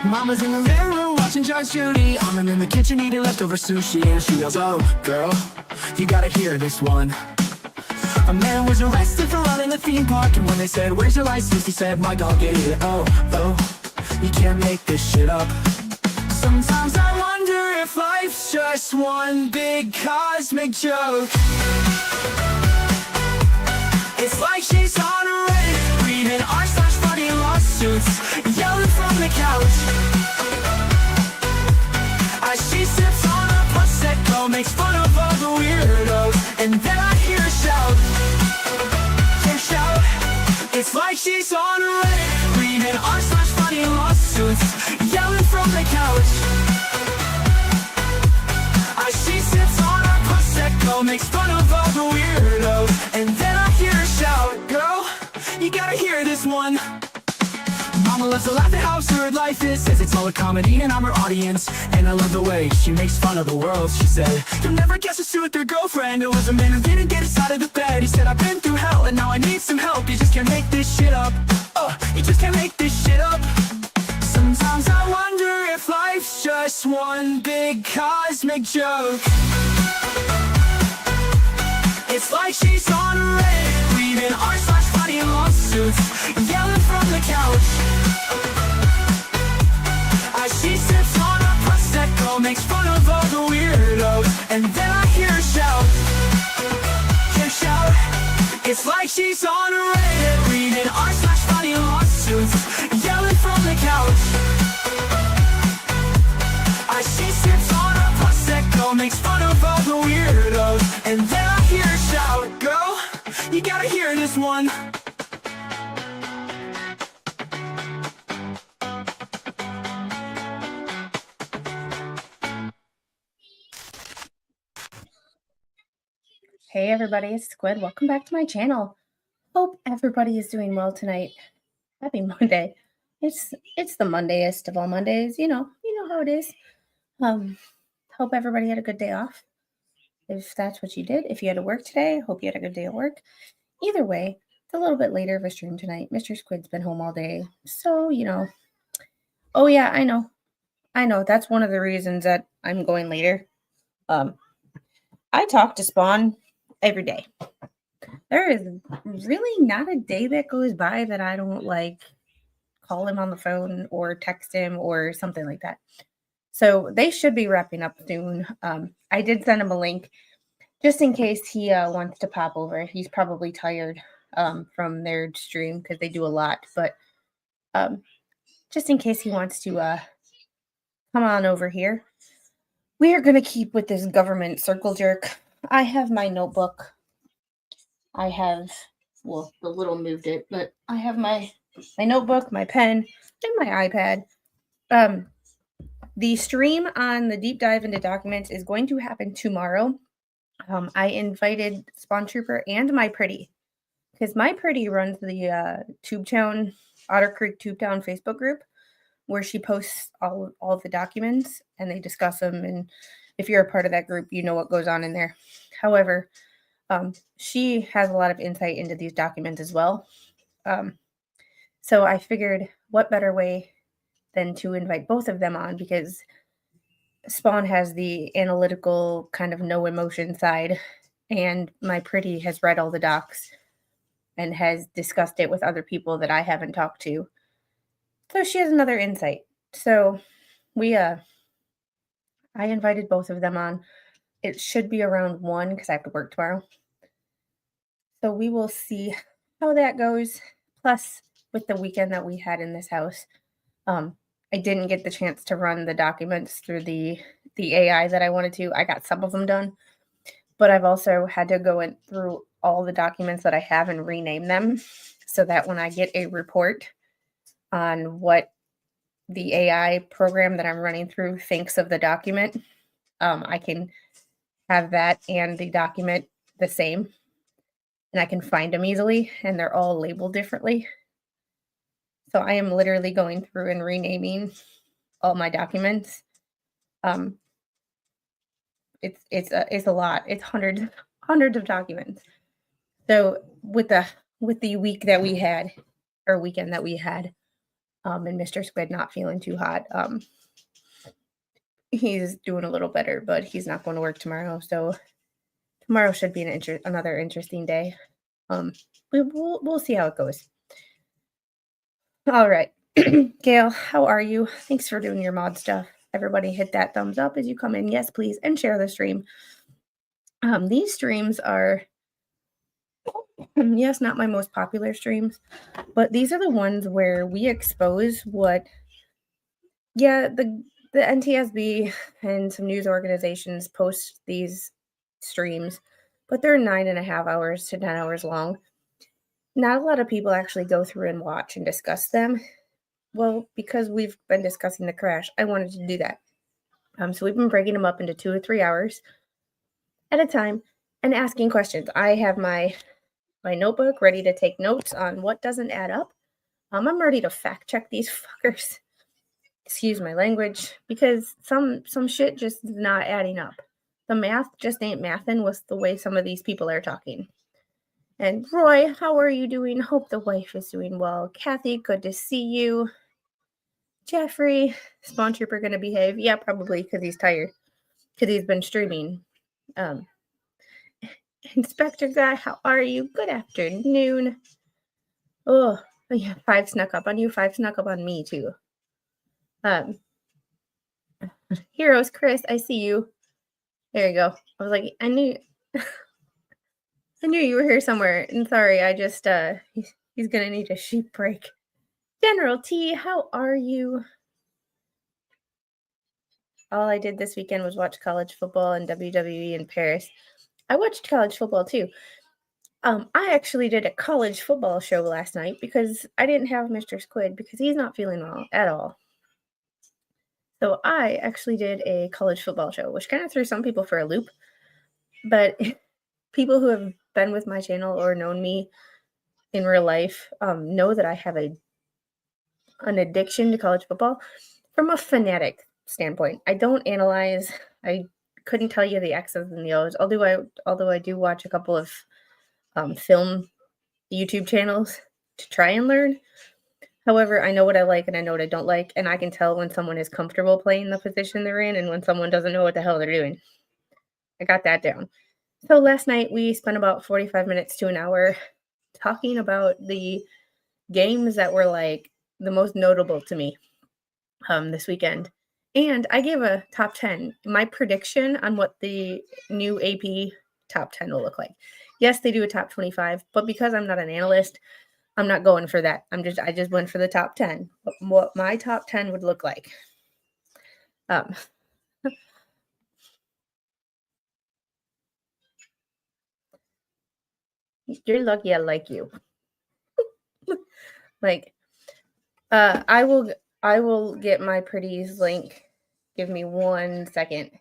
Mama's in the living room watching Judge Judy. I'm in the kitchen eating leftover sushi, and she goes, "Oh, girl, you gotta hear this one." A man was arrested for running the theme park, and when they said, "Where's your license?" he said, "My dog get it." Oh, you can't make this shit up. Sometimes I wonder if life's just one big cosmic joke. It's like she's on a Reddit, reading r/funny lawsuits, yelling from the couch. As she sips on a Prosecco, makes fun of all the weirdos, and then I hear her shout. It's like she's on a Reddit, reading r/funny lawsuits, yelling from the couch. As she sips on a Prosecco, makes fun of all the weirdos, and then I hear her shout. Girl, you gotta hear this one. Mama loves to laugh at how absurd life is, says it's all a comedy and I'm her audience. And I love the way she makes fun of the world. She said, "You'll never guess who's with their girlfriend. It was a man who didn't get us out of the bed. He said, I've been through hell and now I need some help. You just can't make this shit up. You just can't make this shit up." Sometimes I wonder if life's just one big cosmic joke. It's like she's on a Reddit, reading r/funny lawsuits, yelling from the couch. As she sips on a Prosecco, makes fun of all the weirdos, and then I hear her shout. It's like she's on a Reddit, reading r/funny lawsuits, yelling from the couch. As she sips on a Prosecco, makes fun of all the weirdos, and then I hear her shout. Girl, you gotta hear this one. Hey everybody, it's Squid. Welcome back to my channel. Hope everybody is doing well tonight. Happy Monday. It's the Mondayest of all Mondays. You know how it is. Hope everybody had a good day off. If that's what you did, if you had to work today, hope you had a good day at work. Either way, it's a little bit later of a stream tonight. Mr. Squid's been home all day. So, Oh yeah, I know. That's one of the reasons that I'm going later. I talk to Spawn every day. There is really not a day that goes by that I don't call him on the phone or text him or something like that. So they should be wrapping up soon. I did send him a link just in case he wants to pop over. He's probably tired from their stream because they do a lot. But just in case he wants to come on over here. We are going to keep with this government circle jerk. I have my notebook. The little moved it, but I have my notebook, my pen, and my iPad. The stream on the deep dive into documents is going to happen tomorrow. I invited Spawn Trooper and My Pretty, because My Pretty runs the Tubetown, Otter Creek Tubetown Facebook group, where she posts all of the documents and they discuss them. And if you're a part of that group, you know what goes on in there. However, she has a lot of insight into these documents as well. So I figured what better way than to invite both of them on, because Spawn has the analytical kind of no emotion side, and My Pretty has read all the docs and has discussed it with other people that I haven't talked to. So she has another insight. So I invited both of them on. It should be around 1 because I have to work tomorrow. So we will see how that goes. Plus, with the weekend that we had in this house, I didn't get the chance to run the documents through the AI that I wanted to. I got some of them done, but I've also had to go through all the documents that I have and rename them so that when I get a report on what the AI program that I'm running through thinks of the document, I can have that and the document the same, and I can find them easily, and they're all labeled differently. So I am literally going through and renaming all my documents. It's a lot. It's hundreds of documents. So with the week that we had, or weekend that we had, and Mr. Squid not feeling too hot. He's doing a little better, but he's not going to work tomorrow. So tomorrow should be another interesting day. We'll see how it goes. All right. Gail, how are you? Thanks for doing your mod stuff. Everybody hit that thumbs up as you come in. Yes, please. And share the stream. These streams are, yes, not my most popular streams, but these are the ones where we expose what, the NTSB and some news organizations post these streams, but they're 9.5 hours to 10 hours long. Not a lot of people actually go through and watch and discuss them. Well, because we've been discussing the crash, I wanted to do that. So we've been breaking them up into 2 or 3 hours at a time and asking questions. I have my notebook ready to take notes on what doesn't add up. I'm ready to fact check these fuckers. Excuse my language, because some shit just is not adding up. The math just ain't mathin' with the way some of these people are talking. And Roy, how are you doing? Hope the wife is doing well. Kathy, good to see you. Jeffrey, Spawn Trooper gonna behave? Yeah, probably, because he's tired. Because he's been streaming. Inspector Guy, how are you? Good afternoon. Oh, yeah, 5 snuck up on you. 5 snuck up on me, too. Heroes, Chris, I see you. There you go. I was like, I knew you were here somewhere. And sorry, I just, he's gonna need a sheep break. General T, how are you? All I did this weekend was watch college football and WWE in Paris. I watched college football too. I actually did a college football show last night because I didn't have Mr. Squid because he's not feeling well at all. So I actually did a college football show, which kind of threw some people for a loop. But people who have been with my channel or known me in real life know that I have an addiction to college football from a fanatic standpoint. I don't analyze. I couldn't tell you the X's and the O's. Although I do watch a couple of film YouTube channels to try and learn. However, I know what I like and I know what I don't like, and I can tell when someone is comfortable playing the position they're in and when someone doesn't know what the hell they're doing. I got that down. So last night we spent about 45 minutes to an hour talking about the games that were like the most notable to me this weekend. And I gave a top 10, my prediction on what the new AP top 10 will look like. Yes, they do a top 25, but because I'm not an analyst, I'm not going for that. I just went for the top 10, what my top 10 would look like. You're lucky I like you. Like, I will get my pretties link. Give me 1 second.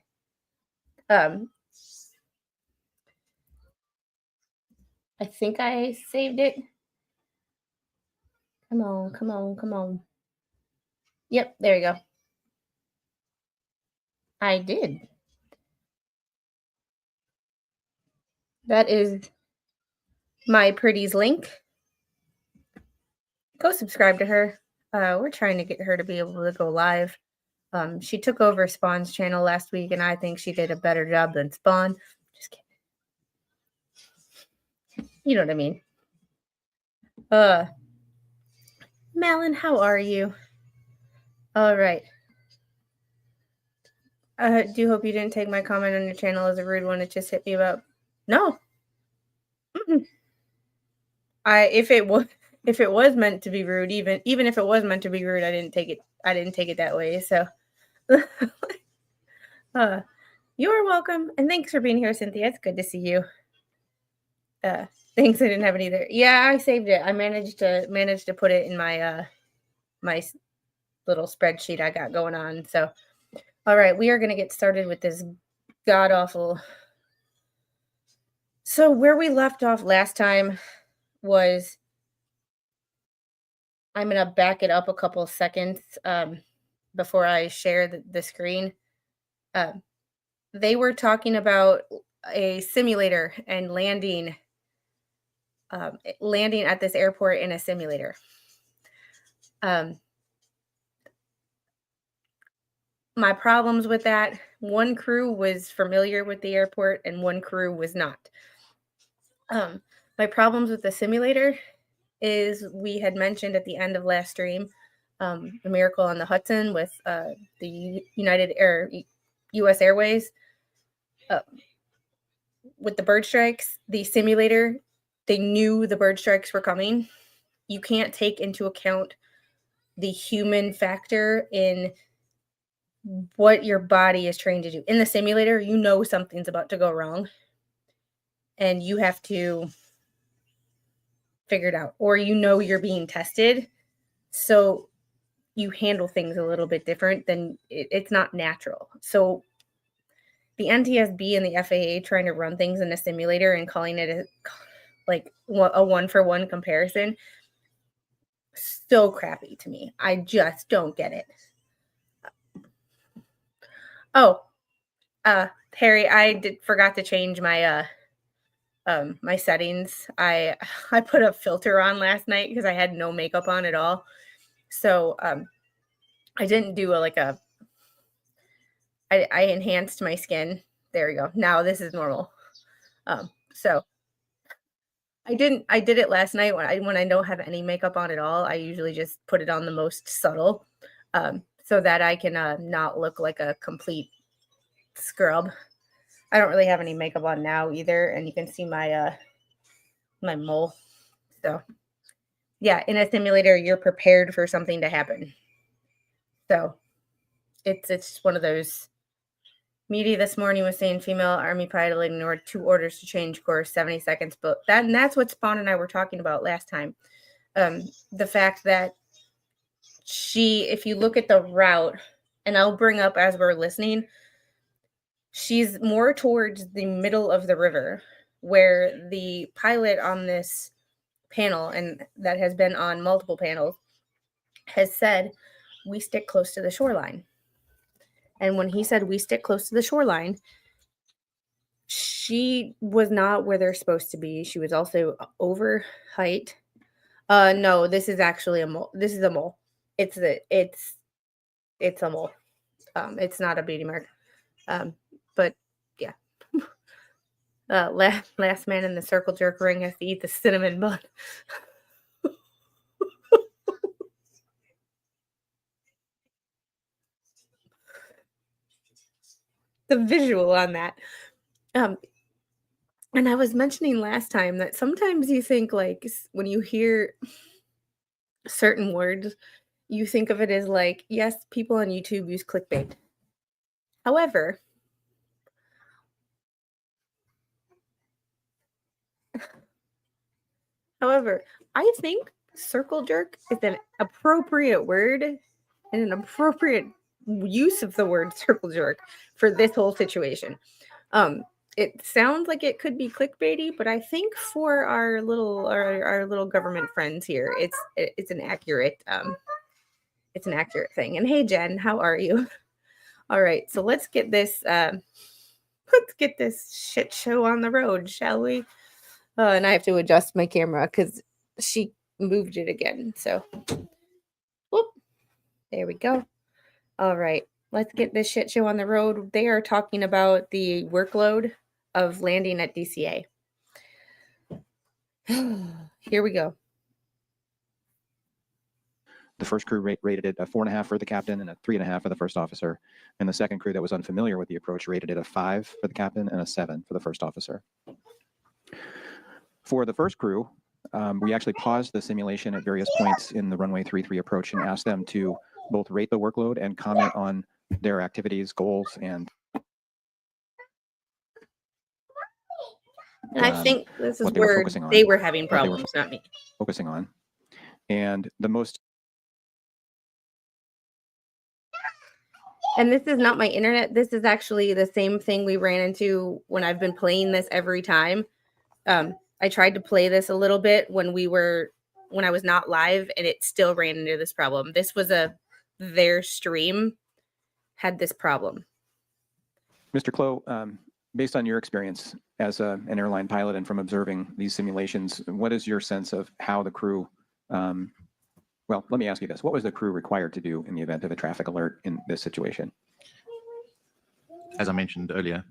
I think I saved it. Come on. Yep, there you go. I did. That is my pretties link. Go subscribe to her. We're trying to get her to be able to go live. She took over Spawn's channel last week, and I think she did a better job than Spawn. Just kidding. You know what I mean. Malin, how are you? All right. Do hope you didn't take my comment on your channel as a rude one. It just hit me about. No. Mm-mm. If it was meant to be rude, even if it was meant to be rude, I didn't take it that way. So, you're welcome, and thanks for being here, Cynthia. It's good to see you. Thanks, I didn't have it either. Yeah, I saved it. I managed to put it in my my little spreadsheet I got going on. So, all right, we are going to get started with this god awful. So where we left off last time was, I'm going to back it up a couple seconds before I share the screen. They were talking about a simulator and landing at this airport in a simulator. my problems with that, one crew was familiar with the airport and one crew was not. My problems with the simulator is we had mentioned at the end of last stream, the miracle on the Hudson with the U.S. Airways. With the bird strikes, the simulator, they knew the bird strikes were coming. You can't take into account the human factor in what your body is trained to do. In the simulator, you know something's about to go wrong and you have to figure it out, or you know you're being tested. So you handle things a little bit different than it's not natural. So the NTSB and the FAA trying to run things in a simulator and calling it like a one-for-one comparison, so crappy to me. I just don't get it. Oh, Harry, I forgot to change my my settings. I put a filter on last night because I had no makeup on at all. So I didn't do I enhanced my skin. There we go. Now this is normal. So I did it last night when I don't have any makeup on at all. I usually just put it on the most subtle, so that I can not look like a complete scrub. I don't really have any makeup on now either, and you can see my my mole. So yeah, in a simulator, you're prepared for something to happen. So it's one of those. Media this morning was saying female Army pilot ignored 2 orders to change course 70 seconds, but that's what Spawn and I were talking about last time. The fact that if you look at the route, and I'll bring up as we're listening, she's more towards the middle of the river, where the pilot on this panel, and that has been on multiple panels, has said, we stick close to the shoreline. And when he said we stick close to the shoreline, she was not where they're supposed to be. She was also over height. No, this is actually a mole. This is a mole. It's a mole. It's not a beauty mark. But yeah. Last man in the circle jerk ring has to eat the cinnamon bun. The visual on that. And I was mentioning last time that sometimes you think, like, when you hear certain words, you think of it as like, yes, people on YouTube use clickbait. However, I think circle jerk is an appropriate word and an appropriate use of the word circle jerk for this whole situation. It sounds like it could be clickbaity, but I think for our little government friends here, it's an accurate thing. And hey, Jen, how are you? All right, so let's get this shit show on the road, shall we? And I have to adjust my camera because she moved it again. So, whoop, there we go. All right, let's get this shit show on the road. They are talking about the workload of landing at DCA. Here we go. The first crew rated it a 4.5 for the captain and a 3.5 for the first officer. And the second crew that was unfamiliar with the approach rated it a 5 for the captain and a 7 for the first officer. For the first crew, we actually paused the simulation at various points in the runway 33 approach and asked them to both rate the workload and comment on their activities, goals, and I think this is where they were having problems, not me. Focusing on. And the most... And this is not my internet. This is actually the same thing we ran into when I've been playing this every time. I tried to play this a little bit when I was not live, and it still ran into this problem. This was their stream had this problem. Mr. Clow, based on your experience as an airline pilot and from observing these simulations, what is your sense of how the crew, well, let me ask you this. What was the crew required to do in the event of a traffic alert in this situation? as I mentioned earlier,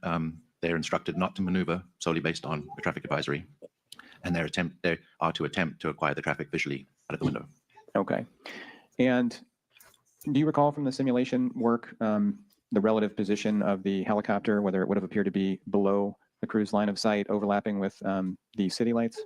they're instructed not to maneuver solely based on a traffic advisory, and they are to attempt to acquire the traffic visually out of the window. Okay. And do you recall from the simulation work the relative position of the helicopter, whether it would have appeared to be below the crew's line of sight, overlapping with the city lights?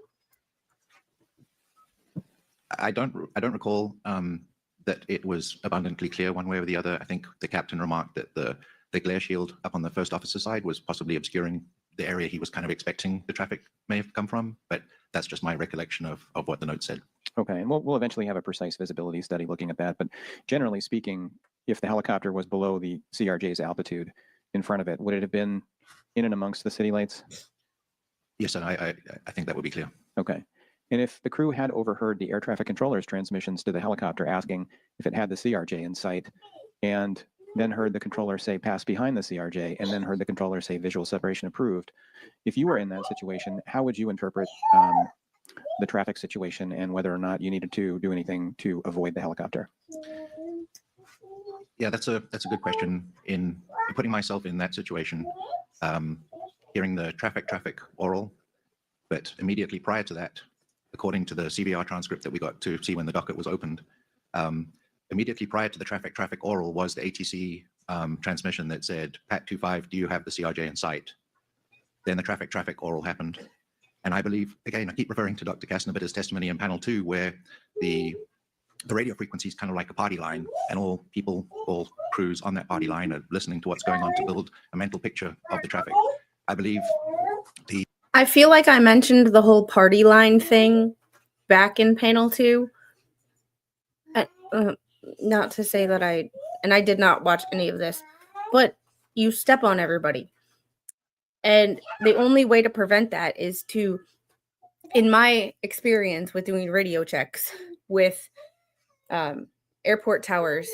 I don't recall that it was abundantly clear one way or the other. I think the captain remarked that the glare shield up on the first officer side was possibly obscuring the area he was kind of expecting the traffic may have come from, but that's just my recollection of what the note said. Okay, and we'll eventually have a precise visibility study looking at that, but generally speaking, if the helicopter was below the CRJ's altitude in front of it, would it have been in and amongst the city lights? Yes, and I think that would be clear. Okay. And if the crew had overheard the air traffic controller's transmissions to the helicopter asking if it had the CRJ in sight, and then heard the controller say pass behind the CRJ, and then heard the controller say visual separation approved, if you were in that situation, how would you interpret the traffic situation and whether or not you needed to do anything to avoid the helicopter? Yeah, that's a good question. In putting myself in that situation, hearing the traffic oral, but immediately prior to that, according to the CVR transcript that we got to see when the docket was opened, immediately prior to the traffic oral was the ATC transmission that said, Pat 25, do you have the CRJ in sight? Then the traffic oral happened. And I believe, again, I keep referring to Dr. Kastner-Bitter's testimony in panel 2, where the radio frequency is kind of like a party line, and all crews on that party line are listening to what's going on to build a mental picture of the traffic. I believe I feel like I mentioned the whole party line thing back in panel 2. Not to say that I did not watch any of this, but you step on everybody. And the only way to prevent that is to, in my experience with doing radio checks with airport towers,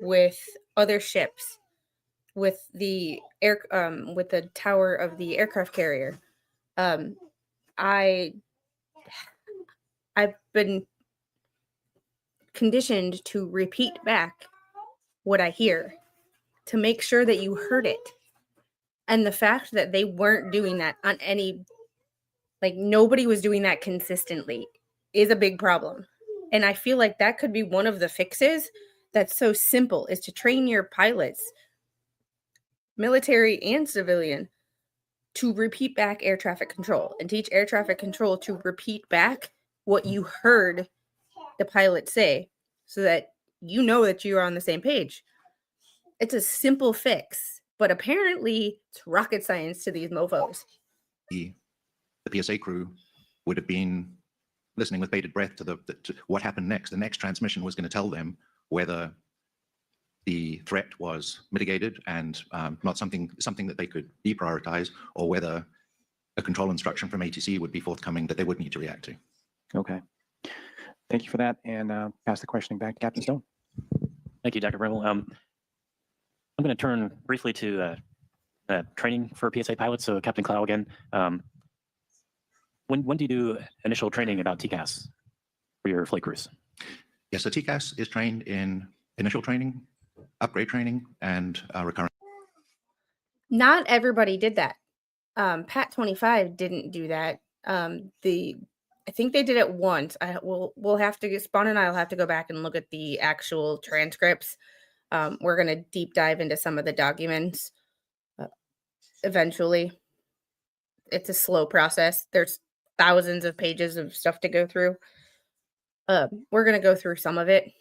with other ships, with the tower of the aircraft carrier, I've been conditioned to repeat back what I hear to make sure that you heard it. And the fact that they weren't doing that on any, like nobody was doing that consistently, is a big problem. And I feel like that could be one of the fixes that's so simple, is to train your pilots, military and civilian, to repeat back air traffic control and teach air traffic control to repeat back what you heard the pilot say, so that you know that you are on the same page. It's a simple fix, but apparently it's rocket science to these mofos. The PSA crew would have been listening with bated breath to what happened next. The next transmission was going to tell them whether the threat was mitigated and not something that they could deprioritize, or whether a control instruction from ATC would be forthcoming that they would need to react to. Okay. Thank you for that, and pass the questioning back to Captain Stone. Thank you, Dr. Breville. I'm going to turn briefly to training for PSA pilots. So Captain Clow again. When do you do initial training about TCAS for your flight crews? Yes, so TCAS is trained in initial training, upgrade training, and recurrent. Not everybody did that. Pat 25 didn't do that. I think they did it once. We'll have to, Spawn and I'll have to go back and look at the actual transcripts. We're going to deep dive into some of the documents eventually. It's a slow process. There's thousands of pages of stuff to go through. We're going to go through some of it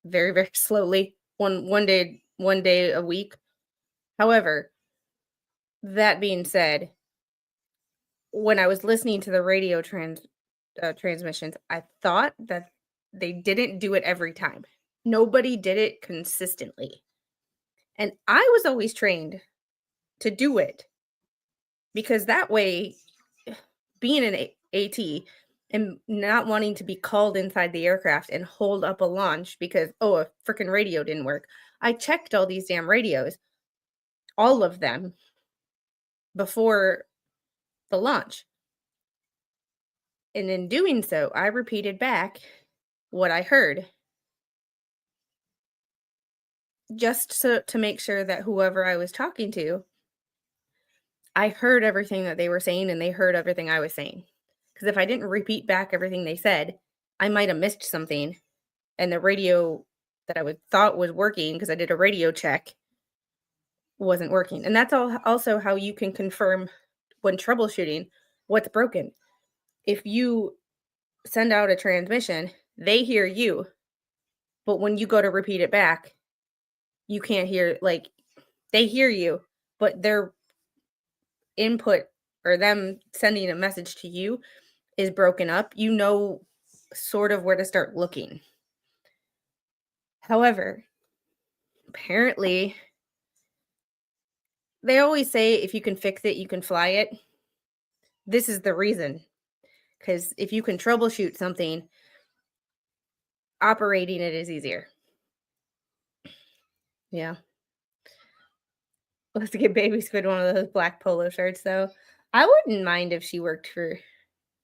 very, very slowly, one day a week. However, that being said, when I was listening to the radio transmissions, I thought that they didn't do it every time. Nobody did it consistently. And I was always trained to do it, because that way, being an AT and not wanting to be called inside the aircraft and hold up a launch because, a freaking radio didn't work. I checked all these damn radios, all of them, before the launch. And in doing so, I repeated back what I heard. just so to make sure that whoever I was talking to, I heard everything that they were saying and they heard everything I was saying. Because if I didn't repeat back everything they said, I might have missed something. And the radio that I would thought was working, because I did a radio check, wasn't working. And that's also how you can confirm when troubleshooting what's broken. If you send out a transmission, they hear you, but when you go to repeat it back, you can't hear, like, they hear you, but their input or them sending a message to you is broken up. You know sort of where to start looking. However, apparently, they always say if you can fix it, you can fly it. This is the reason. Because if you can troubleshoot something, operating it is easier. Yeah. Let's get Baby Squid one of those black polo shirts, though. I wouldn't mind if she worked for,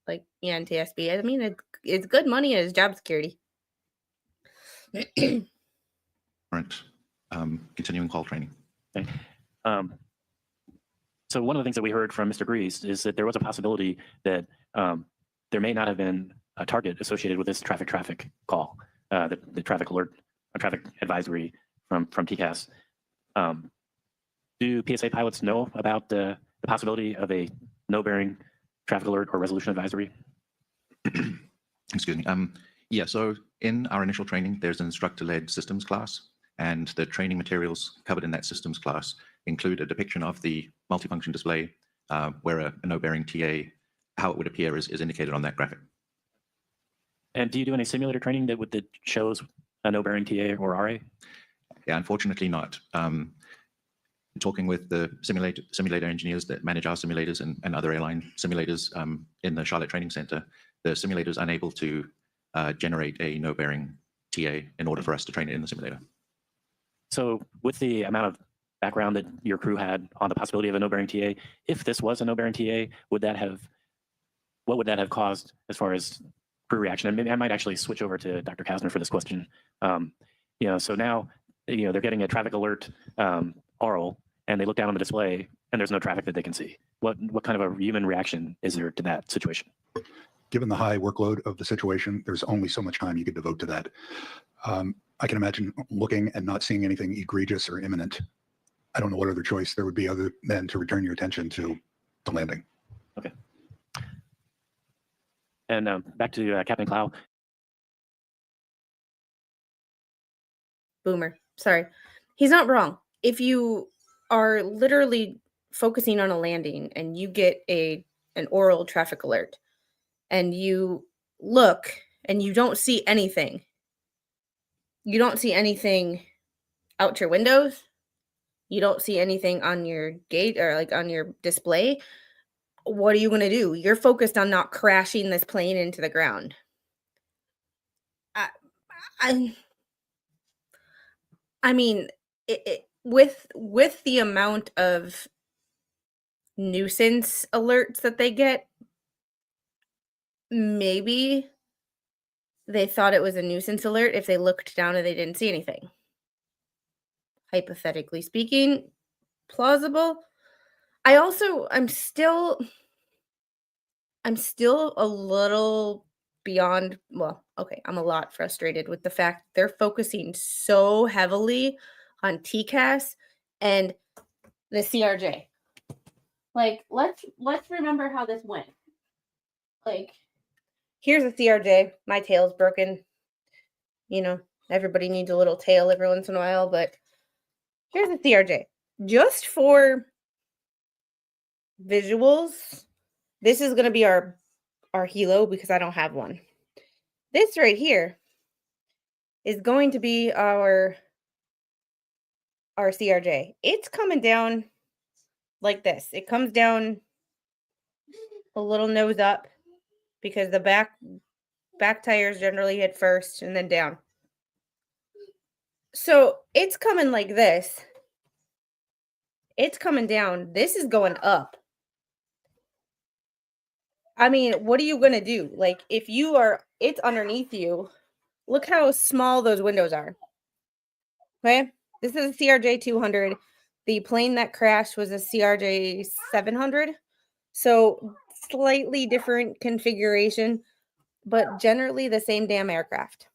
like, NTSB. I mean, it's good money as job security. Current continuing call training. Okay. So one of the things that we heard from Mr. Grease is that there was a possibility that there may not have been a target associated with this traffic call, the traffic alert, or traffic advisory from TCAS. Do PSA pilots know about the possibility of a no-bearing traffic alert or resolution advisory? Excuse me. Yeah, so in our initial training, there's an instructor-led systems class, and the training materials covered in that systems class include a depiction of the multifunction display where a no-bearing TA, how it would appear is indicated on that graphic. And do you do any simulator training that shows a no-bearing TA or RA? Yeah, unfortunately not. Talking with the simulator engineers that manage our simulators and other airline simulators in the Charlotte Training Center, the simulator is unable to generate a no-bearing TA in order for us to train it in the simulator. So with the amount of background that your crew had on the possibility of a no-bearing TA, if this was a no-bearing TA, what would that have caused as far as crew reaction? And maybe I might actually switch over to Dr. Kasner for this question. So now, they're getting a traffic alert oral, and they look down on the display, and there's no traffic that they can see. What kind of a human reaction is there to that situation? Given the high workload of the situation, there's only so much time you could devote to that. I can imagine looking and not seeing anything egregious or imminent. I don't know what other choice there would be other than to return your attention to the landing. Okay. And back to Captain Clow. Boomer. Sorry. He's not wrong. If you are literally focusing on a landing and you get an oral traffic alert and you look and you don't see anything, out your windows, you don't see anything on your gate or like on your display, what are you going to do? You're focused on not crashing this plane into the ground. I mean, with the amount of nuisance alerts that they get, maybe they thought it was a nuisance alert if they looked down and they didn't see anything. Hypothetically speaking, plausible. I'm still a little beyond, well, okay, I'm a lot frustrated with the fact they're focusing so heavily on TCAS and the CRJ. Like, let's remember how this went. Like, here's a CRJ. My tail's broken. Everybody needs a little tail every once in a while, but here's a CRJ. Just for visuals, this is going to be our helo because I don't have one. This right here is going to be our CRJ. It's coming down like this. It comes down a little nose up because the back tires generally hit first and then down. So it's coming like this. It's coming down. This is going up. I mean, what are you going to do? Like, if it's underneath you, look how small those windows are. Okay? This is a CRJ 200. The plane that crashed was a CRJ 700. So slightly different configuration, but generally the same damn aircraft.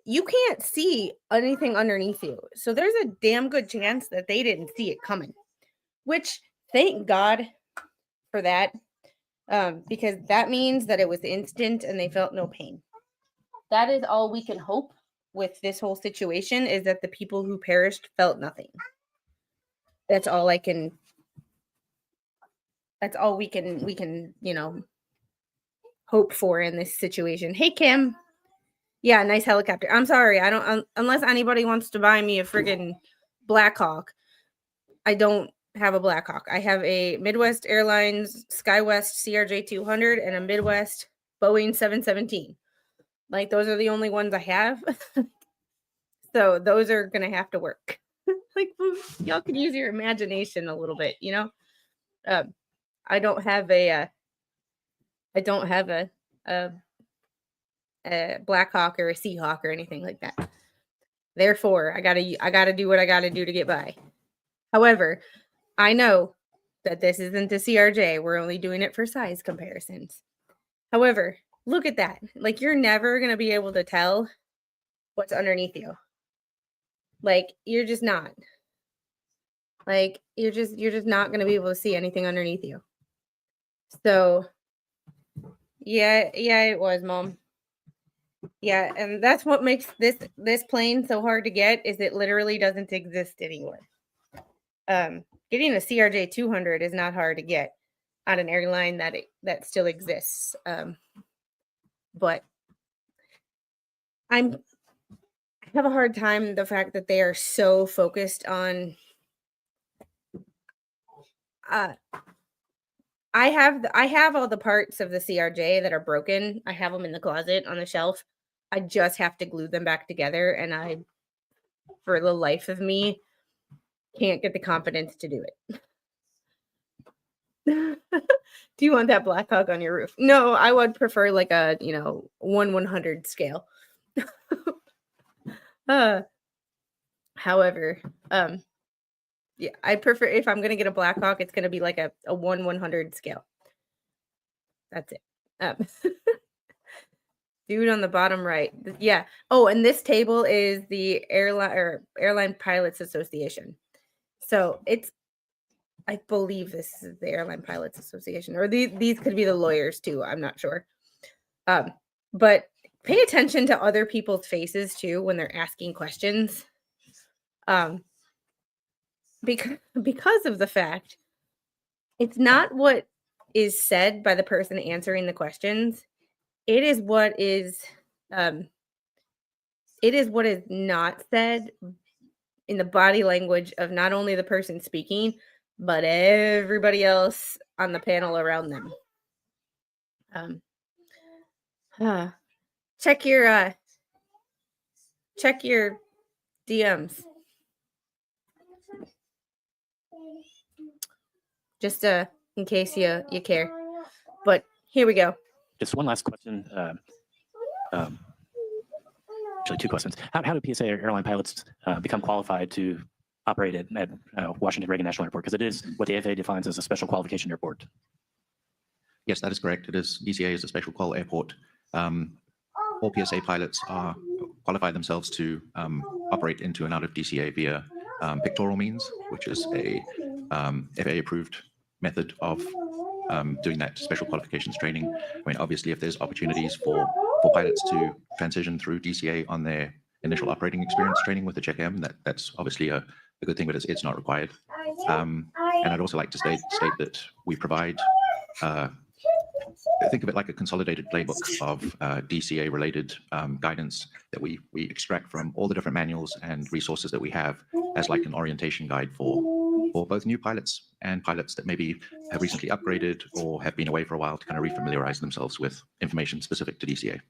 You can't see anything underneath you. So there's a damn good chance that they didn't see it coming, which thank God for that, because that means that it was instant and they felt no pain. That is all we can hope with this whole situation, is that the people who perished felt nothing. That's all we can, hope for in this situation. Hey, Kim. Yeah, nice helicopter. I'm sorry. I don't, unless anybody wants to buy me a friggin' Blackhawk. I don't have a Blackhawk. I have a Midwest Airlines SkyWest CRJ 200 and a Midwest Boeing 717. Like, those are the only ones I have. So those are going to have to work. Like, y'all can use your imagination a little bit, I don't have a Blackhawk or a Seahawk or anything like that. Therefore, I gotta do what I gotta do to get by. However, I know that this isn't a CRJ. We're only doing it for size comparisons. However, look at that. Like, you're never gonna be able to tell what's underneath you. Like, you're just not. Like, you're just not gonna be able to see anything underneath you. So, yeah, it was, Mom. Yeah, and that's what makes this plane so hard to get, is it literally doesn't exist anywhere. Getting a CRJ 200 is not hard to get on an airline that still exists. But I have a hard time the fact that they are so focused on. I have all the parts of the CRJ that are broken. I have them in the closet on the shelf. I just have to glue them back together, and I, for the life of me, can't get the confidence to do it. Do you want that Blackhawk on your roof? No, I would prefer like a 1/100 scale. However, yeah, I prefer, if I'm gonna get a Blackhawk, it's gonna be like a 1/100 scale. That's it. Dude on the bottom right. Yeah. Oh, and this table is the Airline Pilots Association. So I believe this is the Airline Pilots Association, or these could be the lawyers too. I'm not sure. But pay attention to other people's faces too when they're asking questions. Because of the fact, it's not what is said by the person answering the questions. It is what is not said in the body language of not only the person speaking, but everybody else on the panel around them. Check your DMs. Just in case you care. But here we go. Just one last question. Actually, two questions. How do PSA airline pilots become qualified to operate at Washington Reagan National Airport? Because it is what the FAA defines as a special qualification airport. Yes, that is correct. It is, DCA is a special qual airport. All PSA pilots qualify themselves to operate into and out of DCA via pictorial means, which is a FAA-approved method of doing that special qualifications training. I mean, obviously, if there's opportunities for pilots to transition through DCA on their initial operating experience training with the Check-M, that's obviously a good thing, but it's not required. And I'd also like to state that we provide, think of it like a consolidated playbook of DCA-related guidance that we extract from all the different manuals and resources that we have as like an orientation guide for both new pilots and pilots that maybe have recently upgraded or have been away for a while to kind of refamiliarize themselves with information specific to DCA.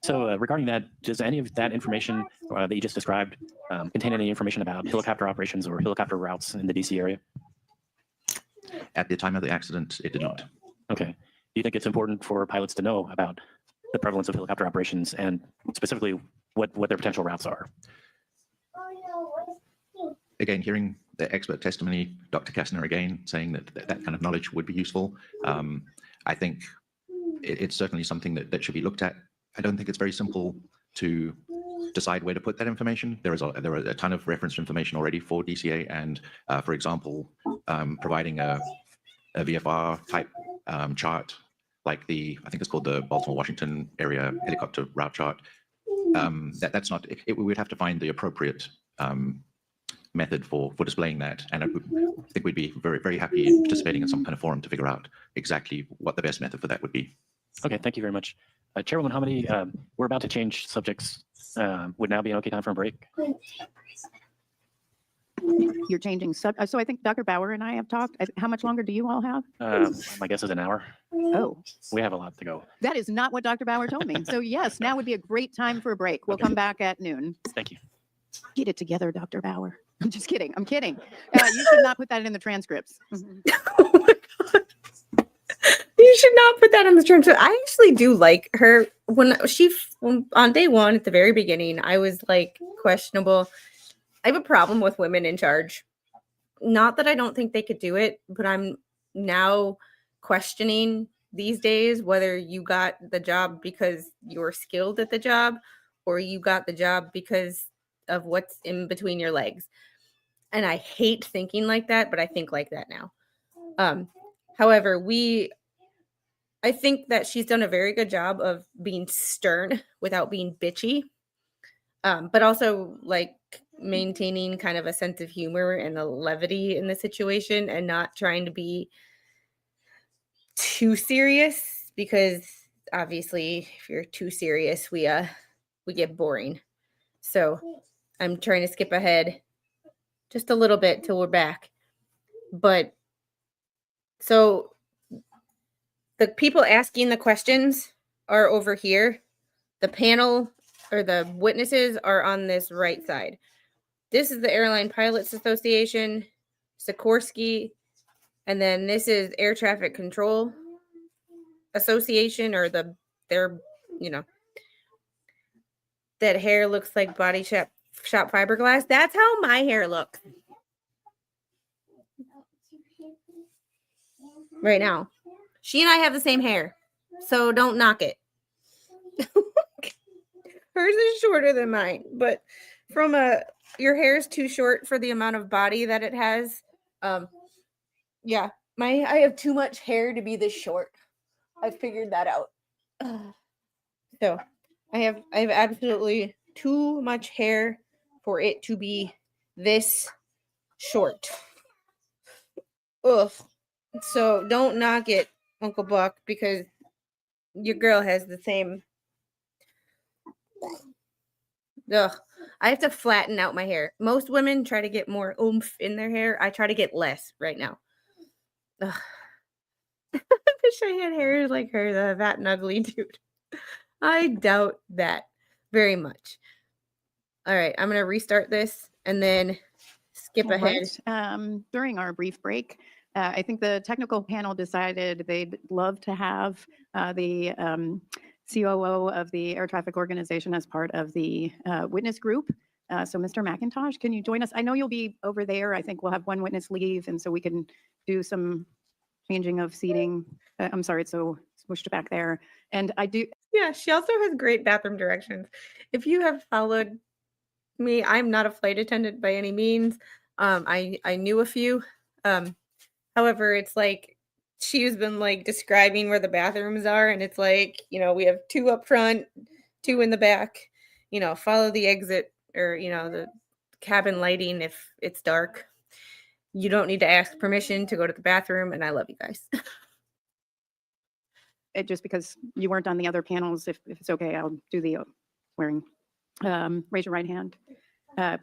So regarding that, does any of that information that you just described contain any information about helicopter operations or helicopter routes in the DC area? At the time of the accident, it did not. Okay. Do you think it's important for pilots to know about the prevalence of helicopter operations and specifically what their potential routes are? again, hearing the expert testimony, Dr. Kastner again saying that kind of knowledge would be useful. I think it's certainly something that should be looked at. I don't think it's very simple to decide where to put that information. There are a ton of reference information already for DCA, and for example, providing a VFR type chart like I think it's called the Baltimore-Washington area helicopter route chart. That's not, we would have to find the appropriate method for displaying that. And I think we'd be very, very happy in participating in some kind of forum to figure out exactly what the best method for that would be. Okay, thank you very much. Chairwoman Hamady, we're about to change subjects. Would now be an okay time for a break? You're changing so I think Dr. Bauer and I have talked. How much longer do you all have? My guess is an hour. Oh, We have a lot to go. that is not what Dr. Bauer told me. So yes, now would be a great time for a break. We'll come back at noon. Thank you. Get it together, Dr. Bauer. I'm just kidding. I'm kidding. You should not put that in the transcripts. Oh my God. You should not put that on the transcript. I actually do like her. When on day one at the very beginning, I was like questionable. I have a problem with women in charge. Not that I don't think they could do it, but I'm now questioning these days whether you got the job because you're skilled at the job or you got the job because of what's in between your legs. And I hate thinking like that, but I think like that now. However, I think that she's done a very good job of being stern without being bitchy, but also like maintaining kind of a sense of humor and a levity in the situation and not trying to be too serious, because obviously if you're too serious, we get boring. So I'm trying to skip ahead just a little bit till we're back. But so the people asking the questions are over here. The panel or the witnesses are on this right side. This is the Airline Pilots Association, Sikorsky, and then this is Air Traffic Control Association, or their, that hair looks like body shop fiberglass. That's how my hair looks right now. She and I have the same hair, so don't knock it. Hers is shorter than mine, but your hair is too short for the amount of body that it has. Yeah, I have too much hair to be this short. I figured that out. So I have absolutely too much hair for it to be this short. Ugh. So don't knock it, Uncle Buck, because your girl has the same. Ugh. I have to flatten out my hair. Most women try to get more oomph in their hair. I try to get less right now. Ugh. I wish I had hair like her, the fat and ugly dude. I doubt that very much. All right, I'm going to restart this and then skip All ahead. right. During our brief break, I think the technical panel decided they'd love to have the COO of the Air Traffic Organization as part of the witness group. So Mr. McIntosh, can you join us? I know you'll be over there. I think we'll have one witness leave, and so we can do some changing of seating. I'm sorry, it's so smushed back there. And I do. Yeah, she also has great bathroom directions. If you have followed me, I'm not a flight attendant by any means. I knew a few. However, it's like she's been like describing where the bathrooms are, and it's like, we have 2 up front, 2 in the back. Follow the exit, or the cabin lighting if it's dark. You don't need to ask permission to go to the bathroom, and I love you guys. Just because you weren't on the other panels, if it's okay, I'll do the swearing. Raise your right hand.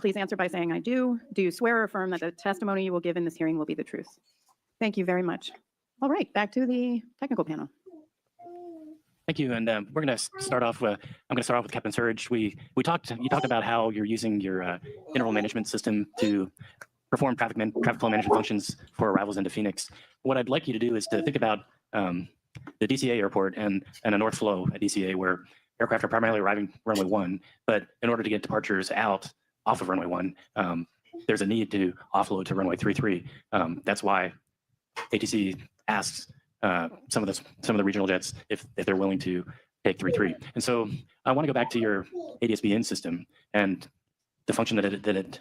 Please answer by saying I do. Do you swear or affirm that the testimony you will give in this hearing will be the truth? Thank you very much. All right, back to the technical panel. Thank you. And we're going to start off. I'm going to start off with Captain Surge. You talked about how you're using your interval management system to perform traffic flow management functions for arrivals into Phoenix. What I'd like you to do is to think about the DCA airport and a north flow at DCA, where aircraft are primarily arriving runway 1, but in order to get departures out off of runway 1, there's a need to offload to runway 33. That's why ATC asks some of the regional jets if they're willing to take 33. And so I want to go back to your ADSB in system and the function that it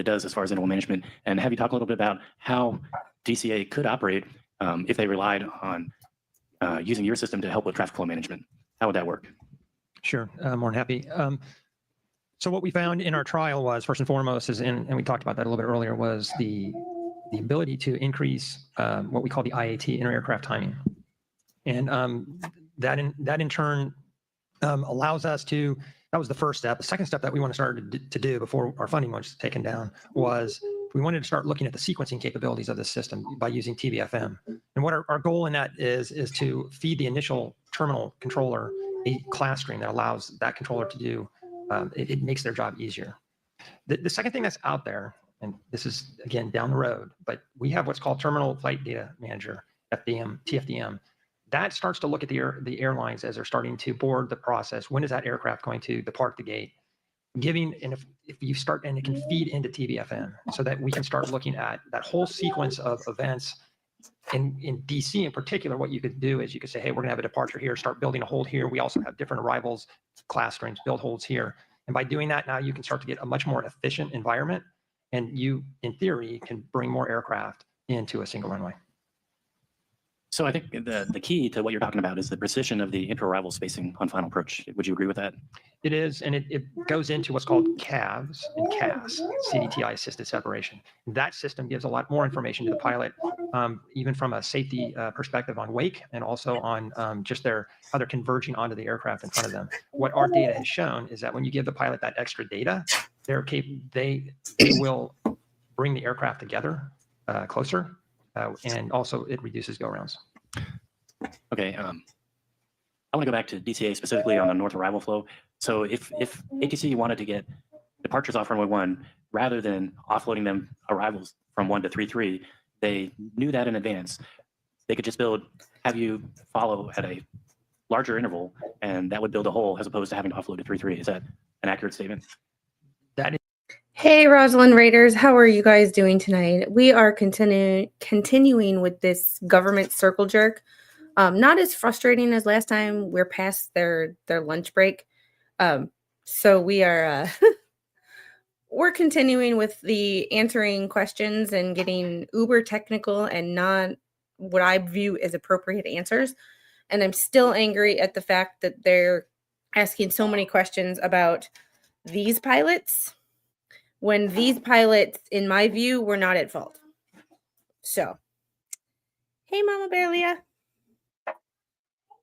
does as far as interval management, and have you talk a little bit about how DCA could operate if they relied on using your system to help with traffic flow management. How would that work? Sure, more than happy. So what we found in our trial was, first and foremost, and we talked about that a little bit earlier, was the ability to increase what we call the IAT, inter-aircraft timing. And that in turn allows us to, that was the first step. The second step that we want to start to do before our funding was taken down was we wanted to start looking at the sequencing capabilities of this system by using TBFM. And what our goal in that is to feed the initial terminal controller a class stream that allows that controller to do, it makes their job easier. The second thing that's out there, and this is again down the road, but we have what's called Terminal Flight Data Manager, FDM, TFDM. That starts to look at the airlines as they're starting to board the process. When is that aircraft going to depart the gate? And if you start, and it can feed into TBFM so that we can start looking at that whole sequence of events. In DC in particular, what you could do is you could say, hey, we're gonna have a departure here, start building a hold here. We also have different arrivals, class streams, build holds here. And by doing that, now you can start to get a much more efficient environment. And you, in theory, can bring more aircraft into a single runway. So I think the key to what you're talking about is the precision of the inter-arrival spacing on final approach. Would you agree with that? It is, and it goes into what's called CAVS and CAS, CDTI assisted separation. That system gives a lot more information to the pilot, even from a safety perspective on wake, and also on just how they're converging onto the aircraft in front of them. What our data has shown is that when you give the pilot that extra data, they will bring the aircraft together closer, and also it reduces go-rounds. Okay. I want to go back to DCA specifically on the north arrival flow. So if ATC wanted to get departures off runway 1, rather than offloading them arrivals from 1 to 3-3, they knew that in advance. They could just have you follow at a larger interval, and that would build a hole as opposed to having to offload to 3-3. Is that an accurate statement? That is. Hey, Rosalind Raiders, how are you guys doing tonight? We are continuing with this government circle jerk. Not as frustrating as last time. We're past their lunch break. So we are we're continuing with the answering questions and getting uber technical and not what I view as appropriate answers. And I'm still angry at the fact that they're asking so many questions about these pilots when these pilots, in my view, were not at fault. So, hey, Mama Bear Leah.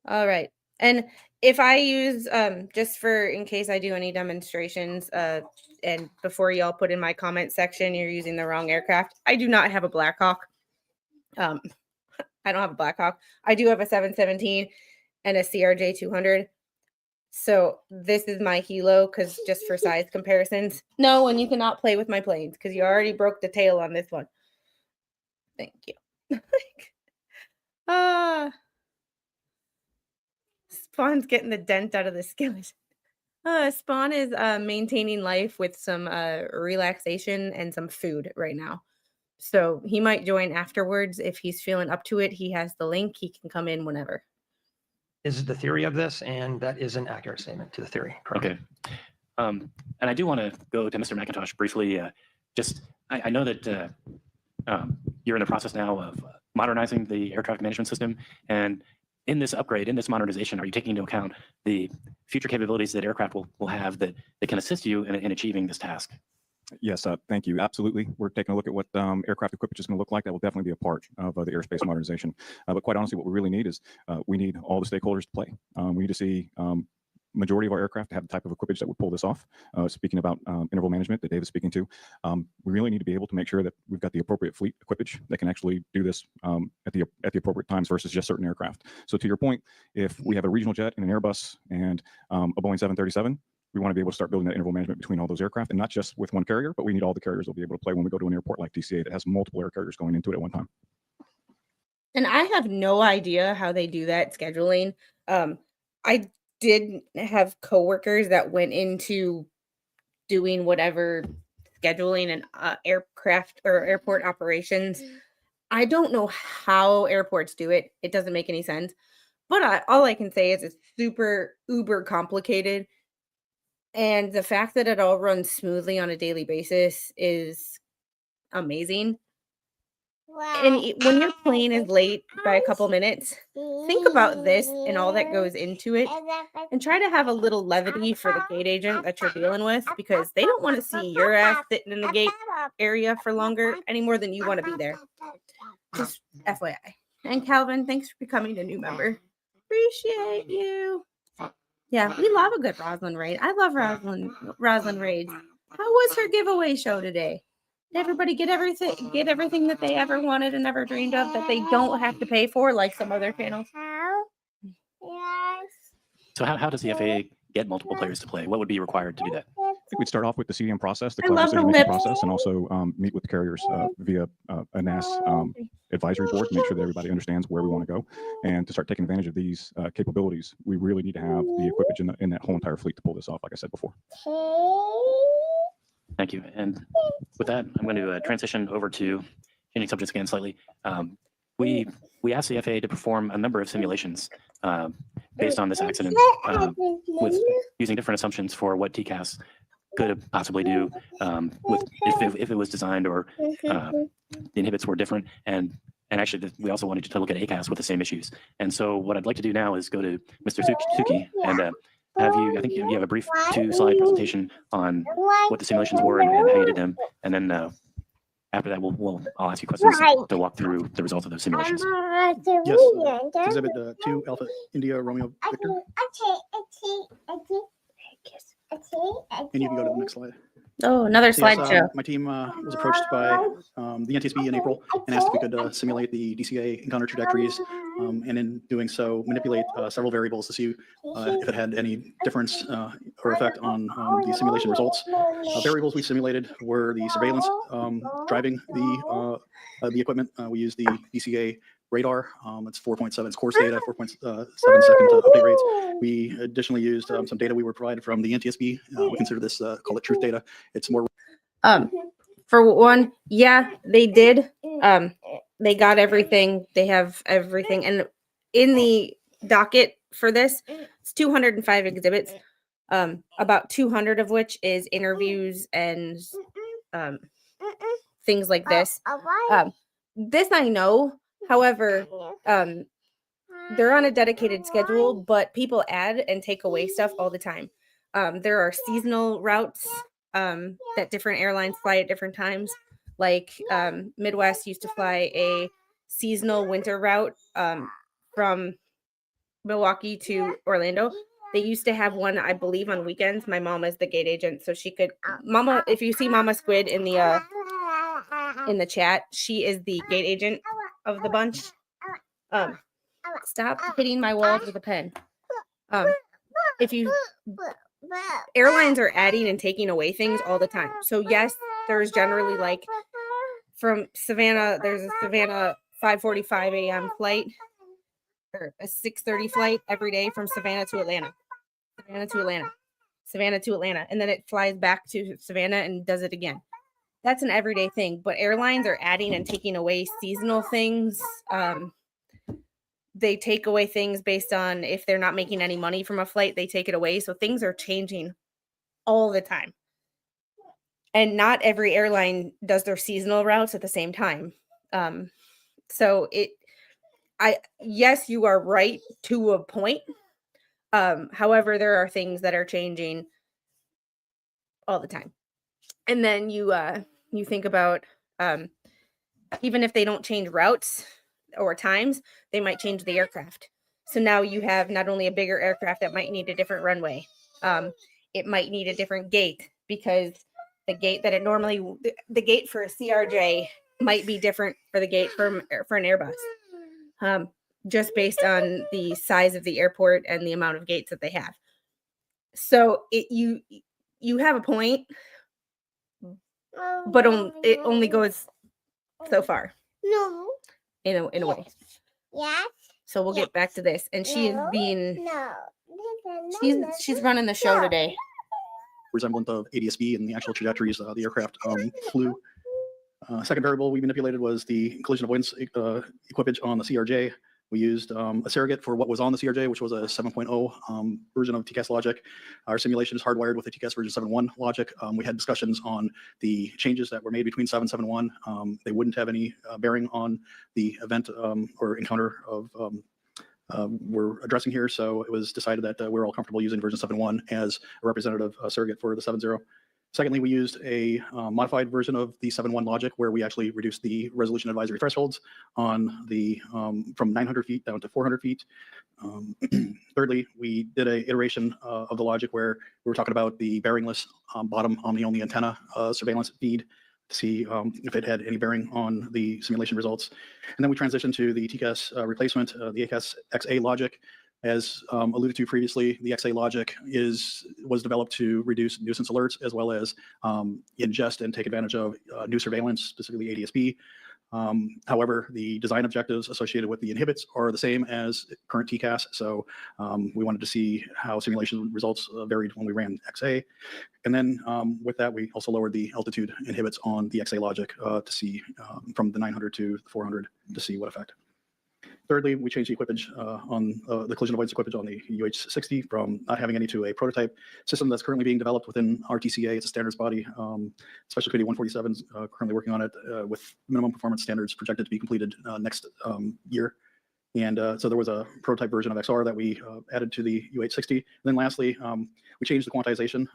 All right. And if I use, just for in case I do any demonstrations, and before y'all put in my comment section, you're using the wrong aircraft. I do not have a Black Hawk. I don't have a Black Hawk. I do have a 717 and a CRJ 200. So this is my helo, because just for size comparisons. No, and you cannot play with my planes because you already broke the tail on this one. Thank you. Spawn's getting the dent out of the skillet. Spawn is maintaining life with some relaxation and some food right now. So he might join afterwards if he's feeling up to it. He has the link. He can come in whenever. Is the theory of this, and that is an accurate statement to the theory. Correct. Okay. And I do want to go to Mr. McIntosh briefly. I know that you're in the process now of modernizing the air traffic management system. And in this upgrade, in this modernization, are you taking into account the future capabilities that aircraft will have that can assist you in achieving this task? Yes, thank you. Absolutely. We're taking a look at what aircraft equipment is going to look like. That will definitely be a part of the airspace modernization. But quite honestly, what we really need is we need all the stakeholders to play. We need to see majority of our aircraft to have the type of equipment that would pull this off. Speaking about interval management that Dave is speaking to, we really need to be able to make sure that we've got the appropriate fleet equipage that can actually do this at the appropriate times versus just certain aircraft. So to your point, if we have a regional jet and an Airbus and a Boeing 737, we want to be able to start building that interval management between all those aircraft, and not just with one carrier, but we need all the carriers to be able to play when we go to an airport like DCA that has multiple air carriers going into it at one time. And I have no idea how they do that scheduling. I did have coworkers that went into doing whatever scheduling and aircraft or airport operations. I don't know how airports do it. It doesn't make any sense. But all I can say is it's super uber complicated. And the fact that it all runs smoothly on a daily basis is amazing. And when your plane is late by a couple minutes, think about this and all that goes into it, and try to have a little levity for the gate agent that you're dealing with, because they don't want to see your ass sitting in the gate area for longer any more than you want to be there. Just FYI. And Calvin, thanks for becoming a new member. Appreciate you. Yeah, we love a good Rosalind raid. I love Rosalind raids. How was her giveaway show today? Did everybody get everything that they ever wanted and ever dreamed of that they don't have to pay for like some other channels? So how does the FAA get multiple players to play? What would be required to do that? I think we'd start off with the CDM process, the I love the decision-making whips. process, and also meet with the carriers via a NAS advisory board to make sure that everybody understands where we want to go. And to start taking advantage of these capabilities, we really need to have the equipment in that whole entire fleet to pull this off, like I said before. Thank you. And with that, I'm going to transition over to changing subjects again slightly. We asked the FAA to perform a number of simulations based on this accident with using different assumptions for what TCAS could possibly do with if it was designed or the inhibits were different. And actually, we also wanted to look at ACAS with the same issues. And so what I'd like to do now is go to Mr. Suki and I think you have a brief 2-slide presentation on what the simulations were and how you did them. And then after that, I'll ask you questions to walk through the results of those simulations. Yes, exhibit 2, Alpha India Romeo Victor. And you can go to the next slide. Oh, another So yes, slideshow. my team was approached by the NTSB in April and asked if we could simulate the DCA encounter trajectories, and in doing so, manipulate several variables to see if it had any difference or effect on the simulation results. Variables we simulated were the surveillance driving the equipment. We used the DCA radar. It's 4.7, it's course data, 4.7 second update rates. We additionally used some data we were provided from the NTSB. We consider this, call it truth data. It's more. For one, yeah, they did. They got everything. They have everything. And in the docket for this, it's 205 exhibits, about 200 of which is interviews and things like this. This I know. However, they're on a dedicated schedule, but people add and take away stuff all the time. There are seasonal routes that different airlines fly at different times. Like Midwest used to fly a seasonal winter route from Milwaukee to Orlando. They used to have one, I believe, on weekends. My mom is the gate agent, so she could. Mama, if you see Mama Squid in the chat, she is the gate agent of the bunch. Stop hitting my walls with a pen. Airlines are adding and taking away things all the time. So yes, there's generally like from Savannah, there's a Savannah 5:45 a.m. flight or a 6:30 flight every day from Savannah to Atlanta. And then it flies back to Savannah and does it again. That's an everyday thing, but airlines are adding and taking away seasonal things. They take away things based on if they're not making any money from a flight, they take it away. So things are changing all the time. And not every airline does their seasonal routes at the same time. Yes, you are right to a point. However, there are things that are changing all the time. And then you think about even if they don't change routes or times, they might change the aircraft. So now you have not only a bigger aircraft that might need a different runway, it might need a different gate because the gate that the gate for a CRJ might be different for the gate for an Airbus, just based on the size of the airport and the amount of gates that they have. So you have a point, but it only goes so far. No. In a way. Yes. So we'll get back to this. And she is being she's running the show today. resemblant of ADSB and the actual trajectories the aircraft flew. Second variable we manipulated was the collision avoidance equipage on the CRJ. We used a surrogate for what was on the CRJ, which was a 7.0 version of TCAS logic. Our simulation is hardwired with the TCAS version 7.1 logic. We had discussions on the changes that were made between 7 and 7.1. They wouldn't have any bearing on the event or encounter of we're addressing here. So it was decided that we're all comfortable using version 7.1 as a representative surrogate for the 7.0. Secondly, we used a modified version of the 7.1 logic where we actually reduced the resolution advisory thresholds on the from 900 feet down to 400 feet. Thirdly, we did an iteration of the logic where we were talking about the bearingless bottom omni-only antenna surveillance feed to see if it had any bearing on the simulation results. And then we transitioned to the TCAS replacement, the ACAS XA logic. As alluded to previously, the XA logic was developed to reduce nuisance alerts as well as ingest and take advantage of new surveillance, specifically ADSB. However, the design objectives associated with the inhibits are the same as current TCAS. So we wanted to see how simulation results varied when we ran XA. And then with that, we also lowered the altitude inhibits on the XA logic to see from the 900 to the 400 to see what effect. Thirdly, we changed the equipage on the collision avoidance equipage on the UH-60 from not having any to a prototype system that's currently being developed within RTCA. It's a standards body. Special Committee 147 is currently working on it with minimum performance standards projected to be completed next year. And so there was a prototype version of XR that we added to the UH-60. And then lastly, we changed the quantization,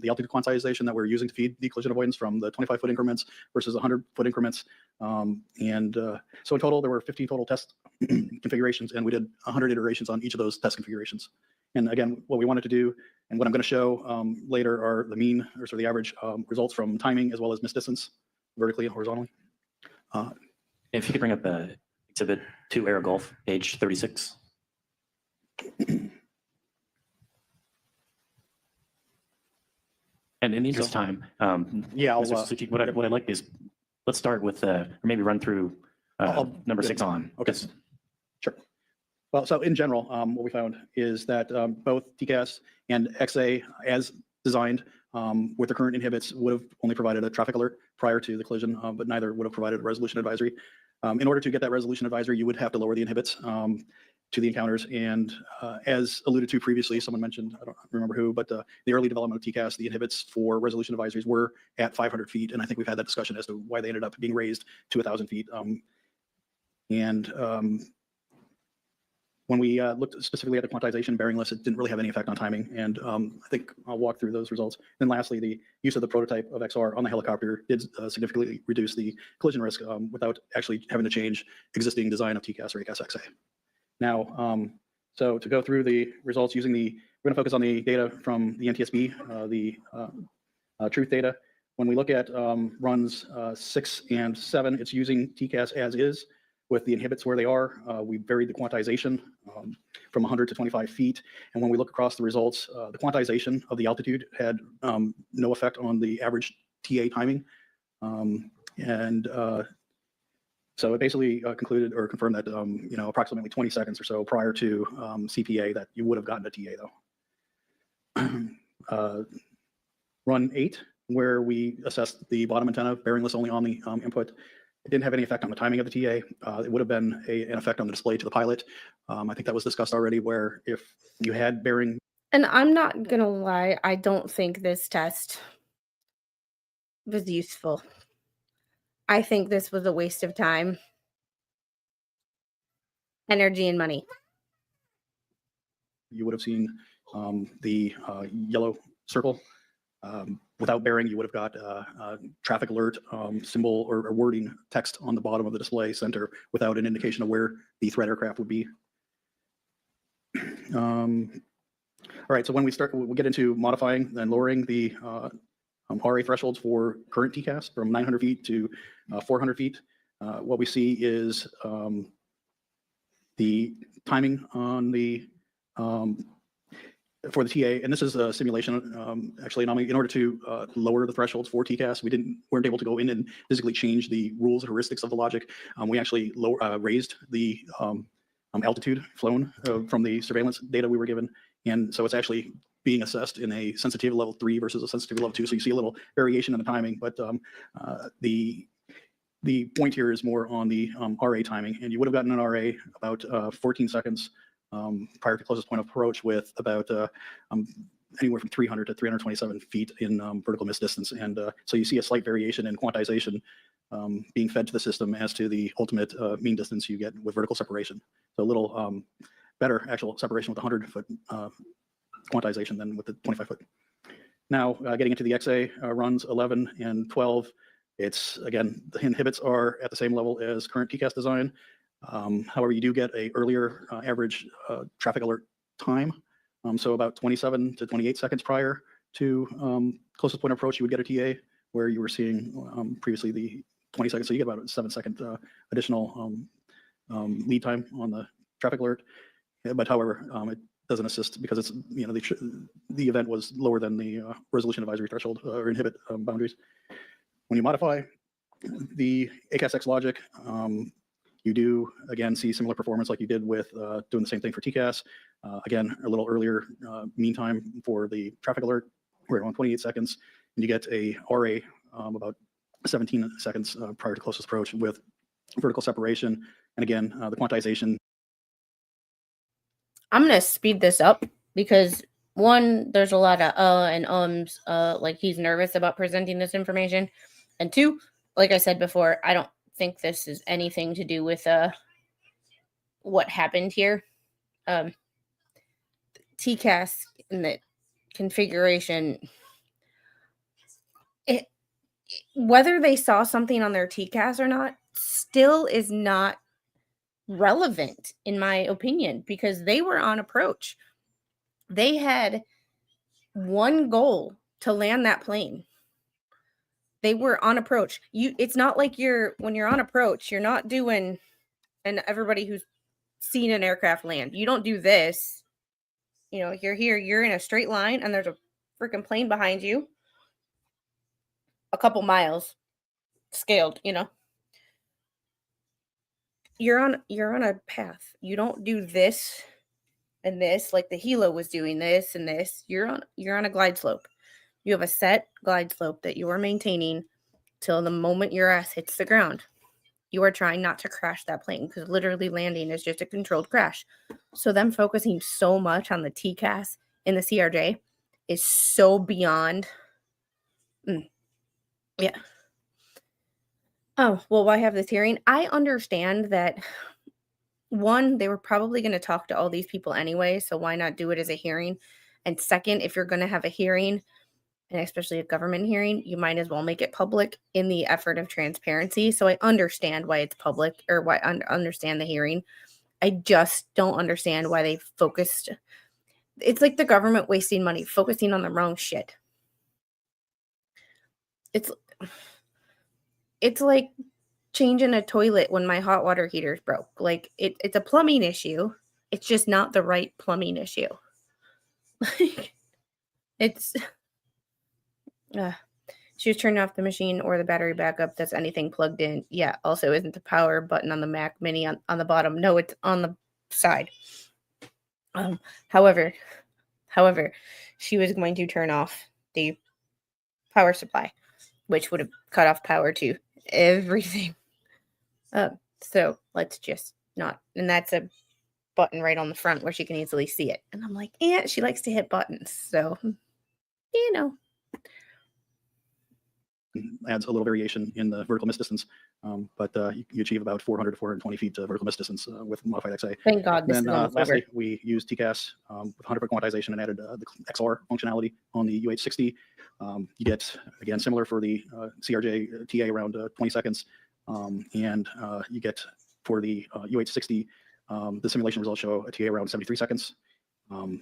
the altitude quantization that we're using to feed the collision avoidance from the 25-foot increments versus 100-foot increments. So in total, there were 15 total test configurations, and we did 100 iterations on each of those test configurations. And again, what we wanted to do, and what I'm going to show later, are the mean, or sort of the average results from timing as well as missed distance, vertically and horizontally. If you could bring up Exhibit 2 Aero Golf, page 36. And in the interest of time, Yeah, I'll, Mr. Suchi, what I'd like is, let's start with, or maybe run through number 6 on. Okay. Sure. Well, so in general, what we found is that both TCAS and XA, as designed with the current inhibits, would have only provided a traffic alert prior to the collision, but neither would have provided a resolution advisory. In order to get that resolution advisory, you would have to lower the inhibits to the encounters. And as alluded to previously, someone mentioned, I don't remember who, but the early development of TCAS, the inhibits for resolution advisories were at 500 feet. And I think we've had that discussion as to why they ended up being raised to 1,000 feet. When we looked specifically at the quantization bearingless, it didn't really have any effect on timing. And I think I'll walk through those results. Then lastly, the use of the prototype of XR on the helicopter did significantly reduce the collision risk without actually having to change existing design of TCAS or ACAS XA. Now, so to go through the results using we're going to focus on the data from the NTSB, the truth data. When we look at runs 6 and 7, it's using TCAS as is with the inhibits where they are. We varied the quantization from 100 to 25 feet. And when we look across the results, the quantization of the altitude had no effect on the average TA timing. So it basically concluded or confirmed that, approximately 20 seconds or so prior to CPA that you would have gotten a TA though. Run 8, where we assessed the bottom antenna bearingless only on the input. It didn't have any effect on the timing of the TA. It would have been an effect on the display to the pilot. I think that was discussed already, where if you had bearing. And I'm not going to lie, I don't think this test was useful. I think this was a waste of time, energy, and money. You would have seen the yellow circle. Without bearing, you would have got traffic alert symbol or wording text on the bottom of the display center without an indication of where the threat aircraft would be. All right, so when we get into modifying and lowering the RA thresholds for current TCAS from 900 feet to 400 feet, what we see is the timing on the for the TA, and this is a simulation, actually, in order to lower the thresholds for TCAS, we weren't able to go in and physically change the rules and heuristics of the logic. We actually raised the altitude flown from the surveillance data we were given. And so it's actually being assessed in a sensitivity level 3 versus a sensitivity level 2. So you see a little variation in the timing, but the point here is more on the RA timing, and you would have gotten an RA about 14 seconds prior to closest point of approach with about anywhere from 300 to 327 feet in vertical miss distance. And so you see a slight variation in quantization being fed to the system as to the ultimate mean distance you get with vertical separation. So a little better actual separation with 100-foot quantization than with the 25-foot. Now, getting into the XA runs 11 and 12, it's, again, the inhibits are at the same level as current TCAS design. However, you do get a earlier average traffic alert time. So about 27 to 28 seconds prior to closest point of approach, you would get a TA, where you were seeing previously the 20 seconds. So you get about a 7-second additional lead time on the traffic alert. But however, it doesn't assist because it's, you know, the event was lower than the resolution advisory threshold or inhibit boundaries. When you modify the ACAS-X logic, you do, again, see similar performance like you did with doing the same thing for TCAS. Again, a little earlier mean time for the traffic alert. We're around 28 seconds, and you get a RA about 17 seconds prior to closest approach with vertical separation. And again, the quantization. I'm going to speed this up because, one, there's a lot of and ums, like he's nervous about presenting this information. And two, like I said before, I don't think this is anything to do with what happened here. TCAS and the configuration, whether they saw something on their TCAS or not, still is not relevant in my opinion, because they were on approach. They had one goal: to land that plane. They were on approach. It's not like when you're on approach, you're not doing, and everybody who's seen an aircraft land, you don't do this. You know, you're here, you're in a straight line, and there's a freaking plane behind you, a couple miles scaled, you know. You're on a path. You don't do this and this like the helo was doing this and this. You're on a glide slope. You have a set glide slope that you are maintaining till the moment your ass hits the ground. You are trying not to crash that plane, because literally landing is just a controlled crash. So them focusing so much on the TCAS in the CRJ is so beyond. Yeah. Oh, well, why have this hearing? I understand that, one, they were probably going to talk to all these people anyway, so why not do it as a hearing? And second, if you're going to have a hearing, and especially a government hearing, you might as well make it public in the effort of transparency. So I understand why it's public, or why I understand the hearing. I just don't understand why they focused. It's like the government wasting money, focusing on the wrong shit. It's like changing a toilet when my hot water heater's broke. Like it's a plumbing issue. It's just not the right plumbing issue. Like it's she was turning off the machine or the battery backup. That's anything plugged in. Yeah. Also, isn't the power button on the Mac Mini on the bottom? No, it's on the side. However, she was going to turn off the power supply, which would have cut off power to everything. So let's just not. And that's a button right on the front where she can easily see it. And I'm like, she likes to hit buttons. So, you know. Adds a little variation in the vertical miss distance, but you achieve about 400 to 420 feet vertical miss distance with modified XA. Thank God. Then lastly, we used TCAS with 100% quantization and added the XR functionality on the UH-60. You get, again, similar for the CRJ TA around 20 seconds, and you get for the UH-60, the simulation results show a TA around 73 seconds.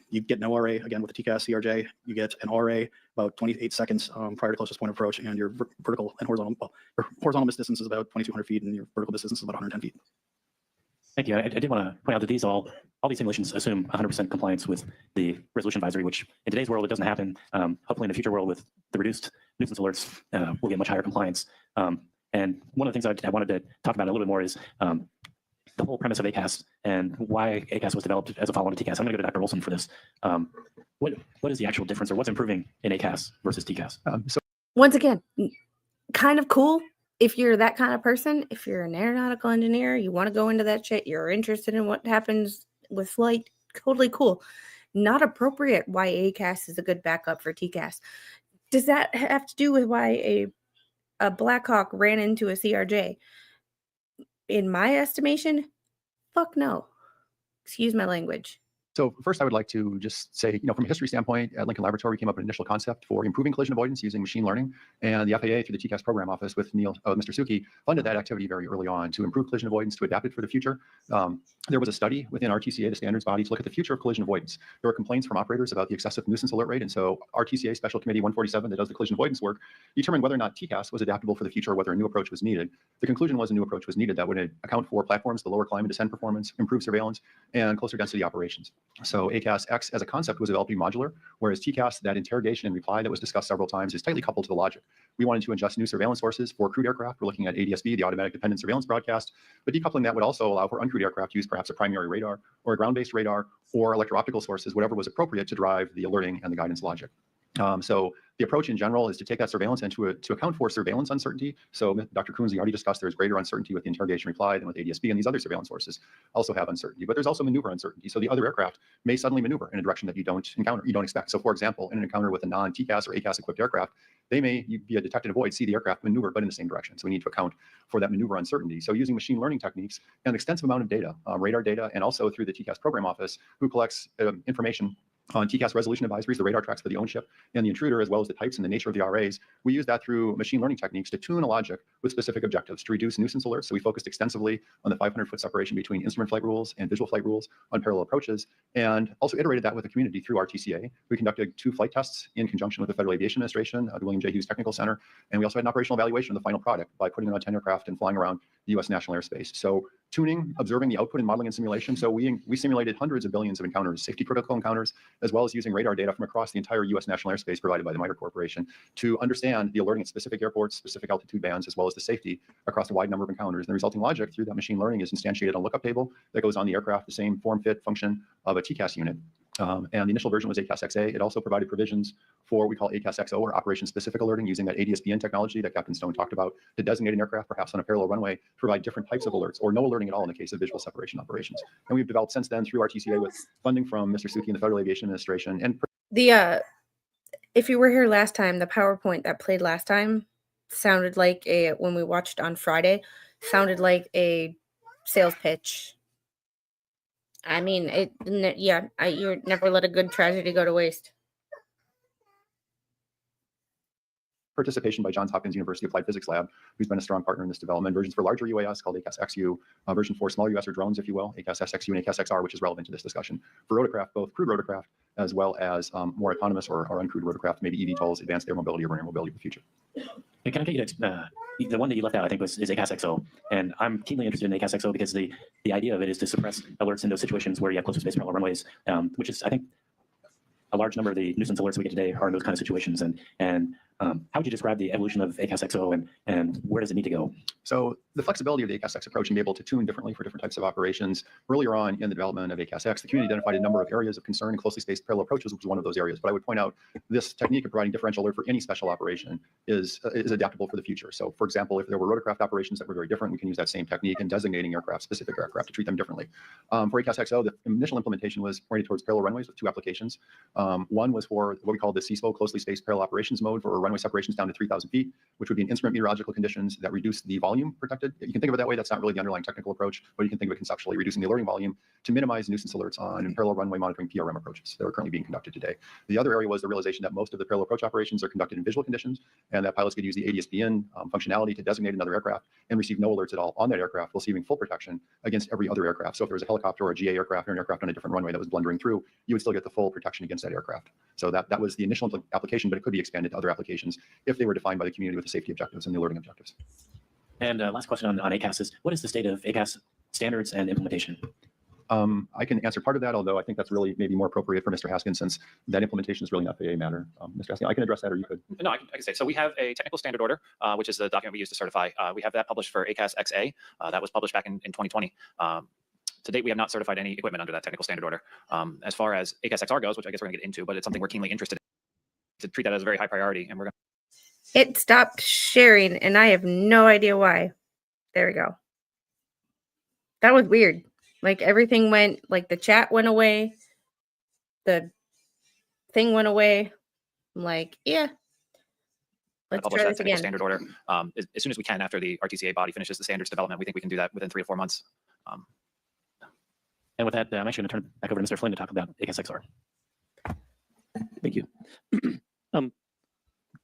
You get no RA, again, with the TCAS CRJ. You get an RA about 28 seconds prior to closest point of approach, and your vertical and horizontal, your horizontal miss distance is about 2,200 feet, and your vertical miss distance is about 110 feet. Thank you. I did want to point out that all these simulations assume 100% compliance with the resolution advisory, which in today's world, it doesn't happen. Hopefully in the future world with the reduced nuisance alerts, we'll get much higher compliance. And one of the things I wanted to talk about a little bit more is the whole premise of ACAS and why ACAS was developed as a follow-on to TCAS. I'm going to go to Dr. Olson for this. what is the actual difference, or what's improving in ACAS versus TCAS? So Once again, kind of cool if you're that kind of person. If you're an aeronautical engineer, you want to go into that shit, you're interested in what happens with flight, totally cool. Not appropriate why ACAS is a good backup for TCAS. Does that have to do with why a Blackhawk ran into a CRJ? In my estimation, fuck no. Excuse my language. So first, I would like to just say, from a history standpoint, at Lincoln Laboratory, we came up with an initial concept for improving collision avoidance using machine learning. And the FAA, through the TCAS program office with Mr. Suki, funded that activity very early on to improve collision avoidance, to adapt it for the future. There was a study within RTCA, the standards body, to look at the future of collision avoidance. There were complaints from operators about the excessive nuisance alert rate. And so RTCA Special Committee 147, that does the collision avoidance work, determined whether or not TCAS was adaptable for the future, or whether a new approach was needed. The conclusion was a new approach was needed that would account for platforms, the lower climb and descent performance, improve surveillance, and closer density operations. So ACAS X as a concept was developed to be modular, whereas TCAS, that interrogation and reply that was discussed several times, is tightly coupled to the logic. We wanted to ingest new surveillance sources for crewed aircraft. We're looking at ADSB, the automatic dependent surveillance broadcast, but decoupling that would also allow for uncrewed aircraft to use perhaps a primary radar or a ground-based radar or electro-optical sources, whatever was appropriate to drive the alerting and the guidance logic. So the approach in general is to take that surveillance and to account for surveillance uncertainty. So Dr. Coons, you already discussed there's greater uncertainty with the interrogation reply than with ADSB, and these other surveillance sources also have uncertainty, but there's also maneuver uncertainty. So the other aircraft may suddenly maneuver in a direction that you don't expect. So for example, in an encounter with a non-TCAS or ACAS equipped aircraft, they may via detect and avoid see the aircraft maneuver, but in the same direction. So we need to account for that maneuver uncertainty. So using machine learning techniques and an extensive amount of data, radar data, and also through the TCAS program office, who collects information on TCAS resolution advisories, the radar tracks for the own ship and the intruder, as well as the types and the nature of the RAs. We use that through machine learning techniques to tune a logic with specific objectives to reduce nuisance alerts. So we focused extensively on the 500-foot separation between instrument flight rules and visual flight rules on parallel approaches, and also iterated that with the community through RTCA. We conducted 2 flight tests in conjunction with the Federal Aviation Administration, the William J. Hughes Technical Center, and we also had an operational evaluation of the final product by putting it on 10 aircraft and flying around the U.S. national airspace. So tuning, observing the output, and modeling and simulation. So we simulated hundreds of billions of encounters, safety critical encounters, as well as using radar data from across the entire U.S. national airspace provided by the MITRE Corporation to understand the alerting at specific airports, specific altitude bands, as well as the safety across a wide number of encounters. And the resulting logic through that machine learning is instantiated on a lookup table that goes on the aircraft, the same form, fit, function of a TCAS unit. And the initial version was ACAS XA. It also provided provisions for what we call ACAS XO, or operation-specific alerting, using that ADSBN technology that Captain Stone talked about to designate an aircraft, perhaps on a parallel runway, to provide different types of alerts, or no alerting at all in the case of visual separation operations. And we've developed since then through RTCA with funding from Mr. Suki and the Federal Aviation Administration. And if you were here last time, the PowerPoint that played last time sounded like when we watched on Friday, sounded like a sales pitch. I mean, you never let a good tragedy go to waste. participation by Johns Hopkins University Applied Physics Lab, who's been a strong partner in this development. Versions for larger UAS called ACAS XU, version for smaller UAS or drones, if you will, ACAS SXU and ACAS XR, which is relevant to this discussion. For rotorcraft, both crewed rotorcraft as well as more autonomous or uncrewed rotorcraft, maybe eVTOLs, advanced air mobility, or air mobility of the future. Hey, can I get you to, the one that you left out, I think, is ACAS XO. And I'm keenly interested in ACAS XO because the idea of it is to suppress alerts in those situations where you have closer space parallel runways, which is, I think, a large number of the nuisance alerts we get today are in those kind of situations. And how would you describe the evolution of ACAS XO and where does it need to go? So the flexibility of the ACAS X approach and be able to tune differently for different types of operations. Earlier on in the development of ACAS X, the community identified a number of areas of concern, and closely spaced parallel approaches was one of those areas. But I would point out this technique of providing differential alert for any special operation is adaptable for the future. So for example, if there were rotorcraft operations that were very different, we can use that same technique in designating aircraft, specific aircraft, to treat them differently. For ACAS XO, the initial implementation was oriented towards parallel runways with two applications. One was for what we call the CSPO, closely spaced parallel operations mode, for runway separations down to 3,000 feet, which would be in instrument meteorological conditions that reduce the volume protected. You can think of it that way. That's not really the underlying technical approach, but you can think of it conceptually, reducing the alerting volume to minimize nuisance alerts on parallel runway monitoring PRM approaches that are currently being conducted today. The other area was the realization that most of the parallel approach operations are conducted in visual conditions, and that pilots could use the ADSBN functionality to designate another aircraft and receive no alerts at all on that aircraft, receiving full protection against every other aircraft. So if there was a helicopter or a GA aircraft or an aircraft on a different runway that was blundering through, you would still get the full protection against that aircraft. So that was the initial application, but it could be expanded to other applications if they were defined by the community with the safety objectives and the alerting objectives. And last question on ACAS is, what is the state of ACAS standards and implementation? I can answer part of that, although I think that's really maybe more appropriate for Mr. Haskins, since that implementation is really an FAA matter. Mr. Haskins, I can address that, or you could. No, I can say. So we have a technical standard order, which is the document we use to certify. We have that published for ACAS XA. That was published back in 2020. To date, we have not certified any equipment under that technical standard order. As far as ACAS XR goes, which I guess we're going to get into, but it's something we're keenly interested in, to treat that as a very high priority, and we're going to. It stopped sharing, and I have no idea why. There we go. That was weird. Like everything went, like the chat went away, the thing went away. I'm like, yeah. Let's Publish try that this technical again. standard order as soon as we can after the RTCA body finishes the standards development. We think we can do that within 3 to 4 months. And with that, I'm actually going to turn it back over to Mr. Flynn to talk about ACAS XR. Thank you.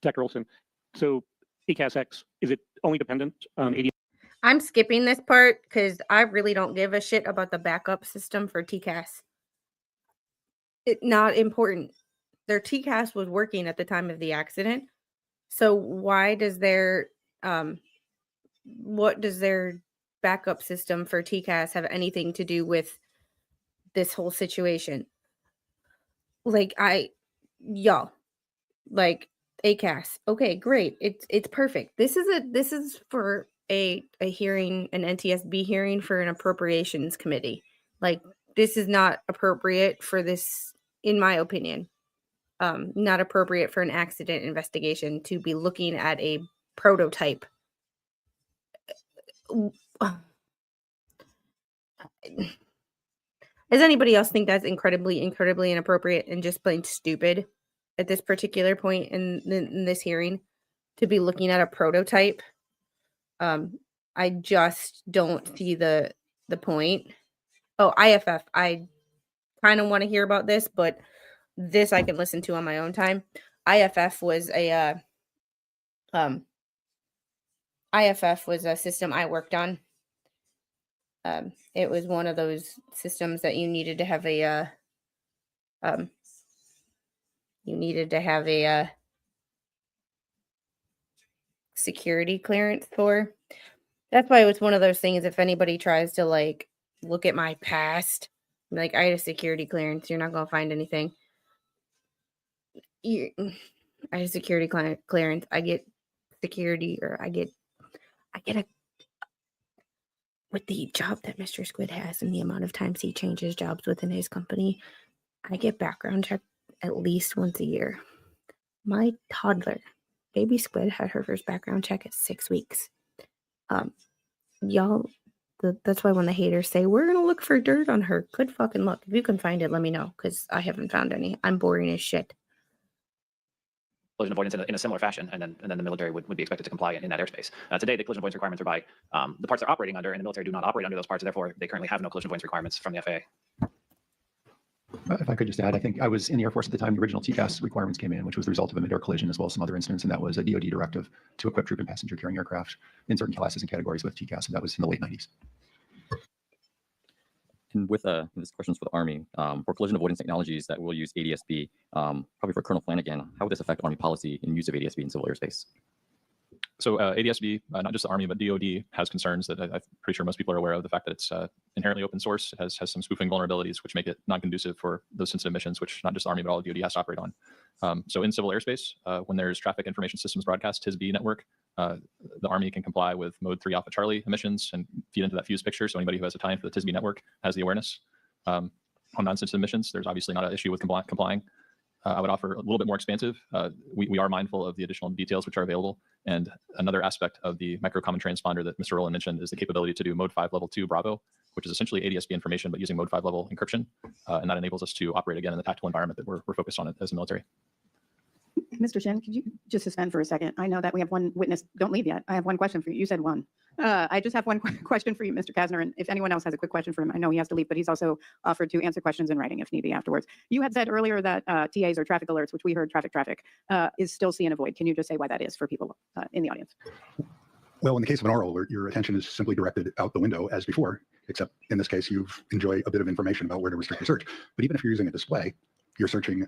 Dr. Olson, so ACAS-X, is it only dependent on AD? I'm skipping this part because I really don't give a shit about the backup system for TCAS. It's not important. Their TCAS was working at the time of the accident. So why does their what does their backup system for TCAS have anything to do with this whole situation? Like y'all, like ACAS. Okay, great. It's perfect. This is for a hearing, an NTSB hearing for an appropriations committee. Like this is not appropriate for this, in my opinion. Not appropriate for an accident investigation to be looking at a prototype. Does anybody else think that's incredibly inappropriate and just plain stupid at this particular point in this hearing to be looking at a prototype? I just don't see the point. Oh, IFF. I kind of want to hear about this, but this I can listen to on my own time. IFF was a system I worked on. It was one of those systems that you needed to have a security clearance for. That's why it was one of those things. If anybody tries to like look at my past, like I had a security clearance, you're not gonna find anything. I had a security clearance. I get security, or I get a, with the job that Mr. Squid has and the amount of times he changes jobs within his company, I get background checked at least once a year. My toddler, baby Squid, had her first background check at 6 weeks. Y'all, that's why when the haters say we're gonna look for dirt on her, good fucking luck. If you can find it, let me know, because I haven't found any. I'm boring as shit. Collision avoidance in a similar fashion, and then the military would be expected to comply in that airspace. Today, the collision avoidance requirements are by the parts they're operating under, and the military do not operate under those parts, therefore they currently have no collision avoidance requirements from the FAA. If I could just add, I think I was in the Air Force at the time the original TCAS requirements came in, which was the result of a mid-air collision as well as some other incidents, and that was a DoD directive to equip troop and passenger carrying aircraft in certain classes and categories with TCAS, and that was in the late 90s. And with this question's for the Army, for collision avoidance technologies that will use ADSB, probably for Colonel Flanagan, how would this affect Army policy in use of ADSB in civil airspace? So ADSB, not just the Army, but DoD has concerns that I'm pretty sure most people are aware of. The fact that it's inherently open source, has some spoofing vulnerabilities, which make it non-conducive for those sensitive missions, which not just the Army, but all of DoD has to operate on. So in civil airspace, when there's traffic information systems broadcast, TSB network, the Army can comply with mode 3 Alpha Charlie emissions and feed into that fuse picture. So anybody who has a tie-in for the TSB network has the awareness. On non-sensitive missions, there's obviously not an issue with complying. I would offer a little bit more expansive. We are mindful of the additional details which are available. And another aspect of the micro common transponder that Mr. Rowland mentioned is the capability to do mode 5 level 2 Bravo, which is essentially ADSB information, but using mode 5 level encryption. And that enables us to operate again in the tactical environment that we're focused on as a military. Mr. Shin, could you just suspend for a second? I know that we have one witness. Don't leave yet. I have one question for you. You said one. I just have one question for you, Mr. Kasner, and if anyone else has a quick question for him, I know he has to leave, but he's also offered to answer questions in writing if need be afterwards. You had said earlier that TAs or traffic alerts, which we heard traffic, is still see and avoid. Can you just say why that is for people in the audience? Well, in the case of an oral alert, your attention is simply directed out the window as before, except in this case, you enjoy a bit of information about where to restrict your search. But even if you're using a display, you're searching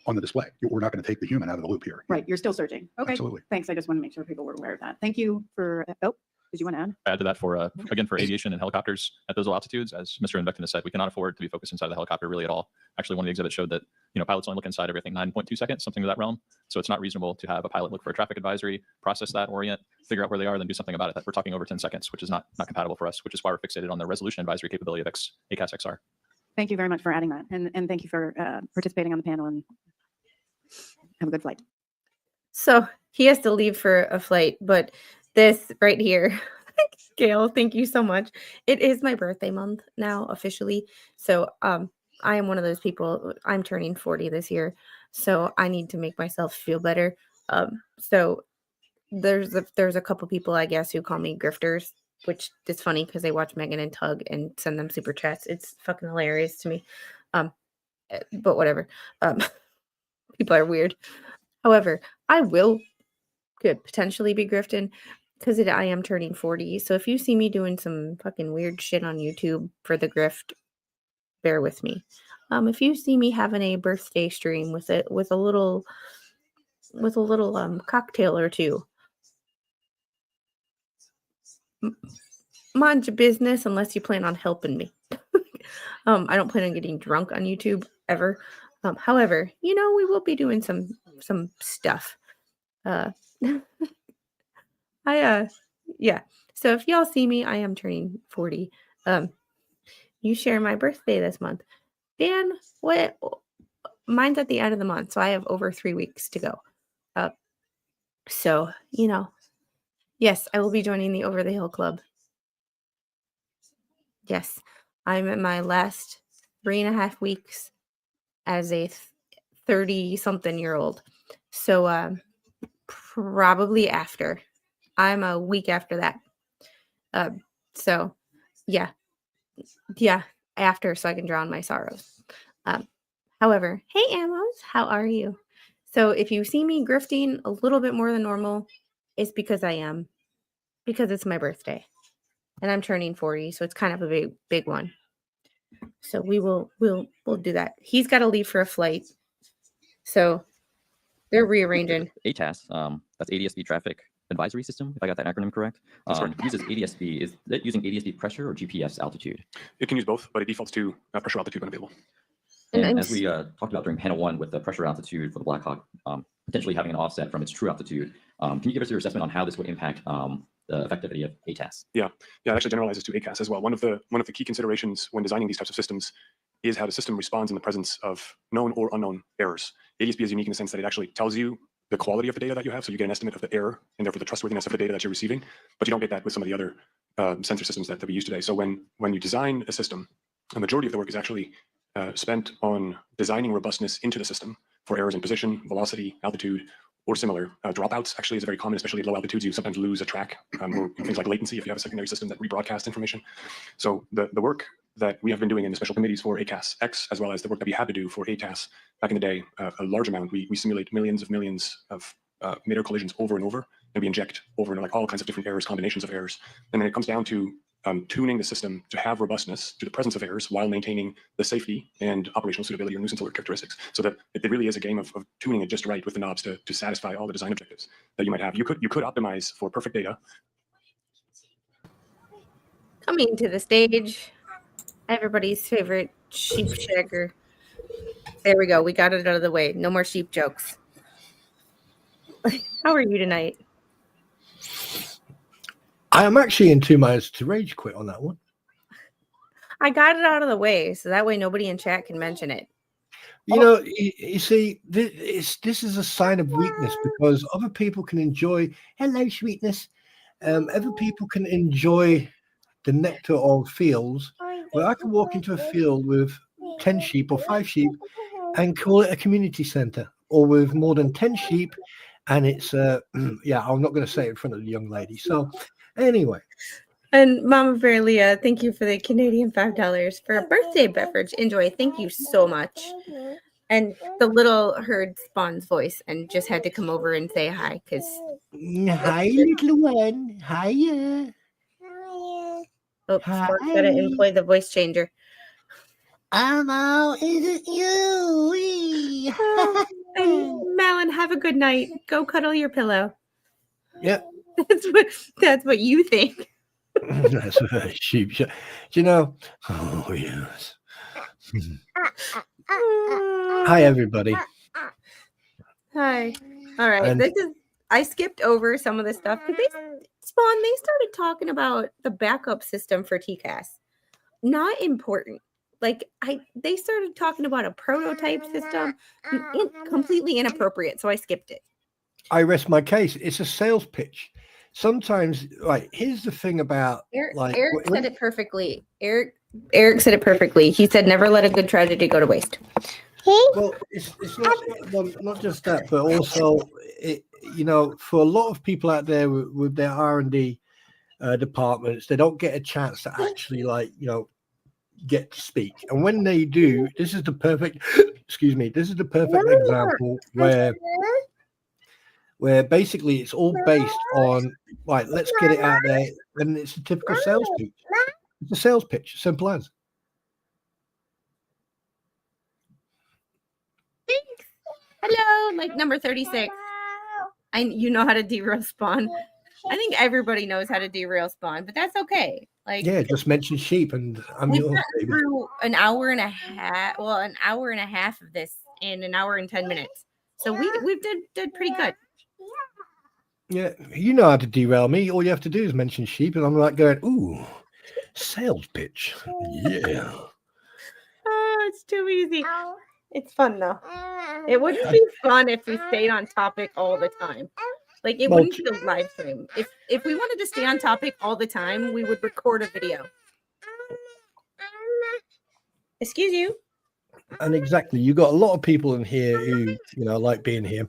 on the display. We're not going to take the human out of the loop here. Right. You're still searching. Okay. Absolutely. Thanks. I just want to make sure people were aware of that. Thank you for, oh, Did you want to add? Add to that for, again, for aviation and helicopters at those altitudes, as Mr. Invectin has said, we cannot afford to be focused inside the helicopter really at all. Actually, one of the exhibits showed that, pilots only look inside everything 9.2 seconds, something to that realm. So it's not reasonable to have a pilot look for a traffic advisory, process that, orient, figure out where they are, then do something about it. That we're talking over 10 seconds, which is not compatible for us, which is why we're fixated on the resolution advisory capability of ACAS XR. Thank you very much for adding that. And thank you for participating on the panel, and have a good flight. So he has to leave for a flight, but this right here, Gail, thank you so much. It is my birthday month now officially. So I am one of those people. I'm turning 40 this year, so I need to make myself feel better. So there's a couple people, I guess, who call me grifters, which is funny because they watch Megan and Tug and send them super chats. It's fucking hilarious to me. But whatever. People are weird. However, I could potentially be grifting because I am turning 40. So if you see me doing some fucking weird shit on YouTube for the grift, bear with me. If you see me having a birthday stream with a little cocktail or two, mind your business unless you plan on helping me. I don't plan on getting drunk on YouTube ever. However, we will be doing some stuff. Yeah. So if y'all see me, I am turning 40. You share my birthday this month. Dan, what? Mine's at the end of the month, so I have over 3 weeks to go. So, yes, I will be joining the Over the Hill Club. Yes, I'm in my last 3.5 weeks as a 30-something-year-old. So, probably after. I'm a week after that. So, yeah, after, so I can drown my sorrows. However, hey, Amos, how are you? So if you see me grifting a little bit more than normal, it's because I am. Because it's my birthday. And I'm turning 40, so it's kind of a big one. So we'll do that. He's got to leave for a flight. So they're rearranging. ATAS, that's ADSB Traffic Advisory System, if I got that acronym correct. Uses ADSB. Is that using ADSB pressure or GPS altitude? It can use both, but it defaults to pressure altitude when available. And as we talked about during panel 1 with the pressure altitude for the Black Hawk, potentially having an offset from its true altitude, can you give us your assessment on how this would impact the effectivity of ATAS? Yeah, it actually generalizes to ACAS as well. One of the key considerations when designing these types of systems is how the system responds in the presence of known or unknown errors. ADSB is unique in the sense that it actually tells you the quality of the data that you have, so you get an estimate of the error and therefore the trustworthiness of the data that you're receiving, but you don't get that with some of the other sensor systems that we use today. So when you design a system, a majority of the work is actually spent on designing robustness into the system for errors in position, velocity, altitude, or similar. Dropouts actually is very common, especially at low altitudes. You sometimes lose a track, or things like latency if you have a secondary system that rebroadcasts information. So the work that we have been doing in the special committees for ACAS X, as well as the work that we had to do for ATAS back in the day, a large amount, we simulate millions of mid-air collisions over and over, and we inject over and like all kinds of different errors, combinations of errors. And then it comes down to tuning the system to have robustness to the presence of errors while maintaining the safety and operational suitability or nuisance alert characteristics. So that it really is a game of tuning it just right with the knobs to satisfy all the design objectives that you might have. You could optimize for perfect data. Coming to the stage, everybody's favorite sheep shagger. There we go. We got it out of the way. No more sheep jokes. How are you tonight? I am actually in 2 minds to rage quit on that one. I got it out of the way, so that way nobody in chat can mention it. You see, this is a sign of weakness because other people can enjoy, hello, sweetness. Other people can enjoy the nectar of fields, where I can walk into a field with 10 sheep or 5 sheep and call it a community center, or with more than 10 sheep, and it's, yeah, I'm not going to say it in front of the young lady. So anyway. And Mama Bear Leah, thank you for the Canadian $5 for a birthday beverage. Enjoy. Thank you so much. And the little herd spawns voice and just had to come over and say hi because hi, little one. Hiya. Oops, Spawn's gotta employ the voice changer. Elmo, is it you? And Malin, have a good night. Go cuddle your pillow. Yep. That's what you think. That's a sheep shot. Do you know? Oh, yes. Hi, everybody. Hi. All right. And I skipped over some of the stuff because they started talking about the backup system for TCAS. Not important. They started talking about a prototype system, completely inappropriate. So I skipped it. I rest my case. It's a sales pitch. Sometimes, here's the thing about Eric said it perfectly. Eric said it perfectly. He said, "Never let a good tragedy go to waste." Well, it's not just that, but also for a lot of people out there with their R&D departments, they don't get a chance to actually get to speak. And when they do, this is the perfect example where basically it's all based on let's get it out there, and it's a typical sales pitch. It's a sales pitch, simple as. Hello, number 36. You know how to derail spawn. I think everybody knows how to derail spawn, but that's okay. Yeah, just mention sheep, and I'm we've yours, gotten baby. through an hour and a half of this in an hour and 10 minutes. So we've did pretty good. Yeah, you know how to derail me. All you have to do is mention sheep, and I'm going, ooh, sales pitch. Yeah. Oh, it's too easy. It's fun though. It wouldn't be fun if we stayed on topic all the time. It wouldn't be a live stream. If we wanted to stay on topic all the time, we would record a video. Excuse you. And exactly, you got a lot of people in here who like being here,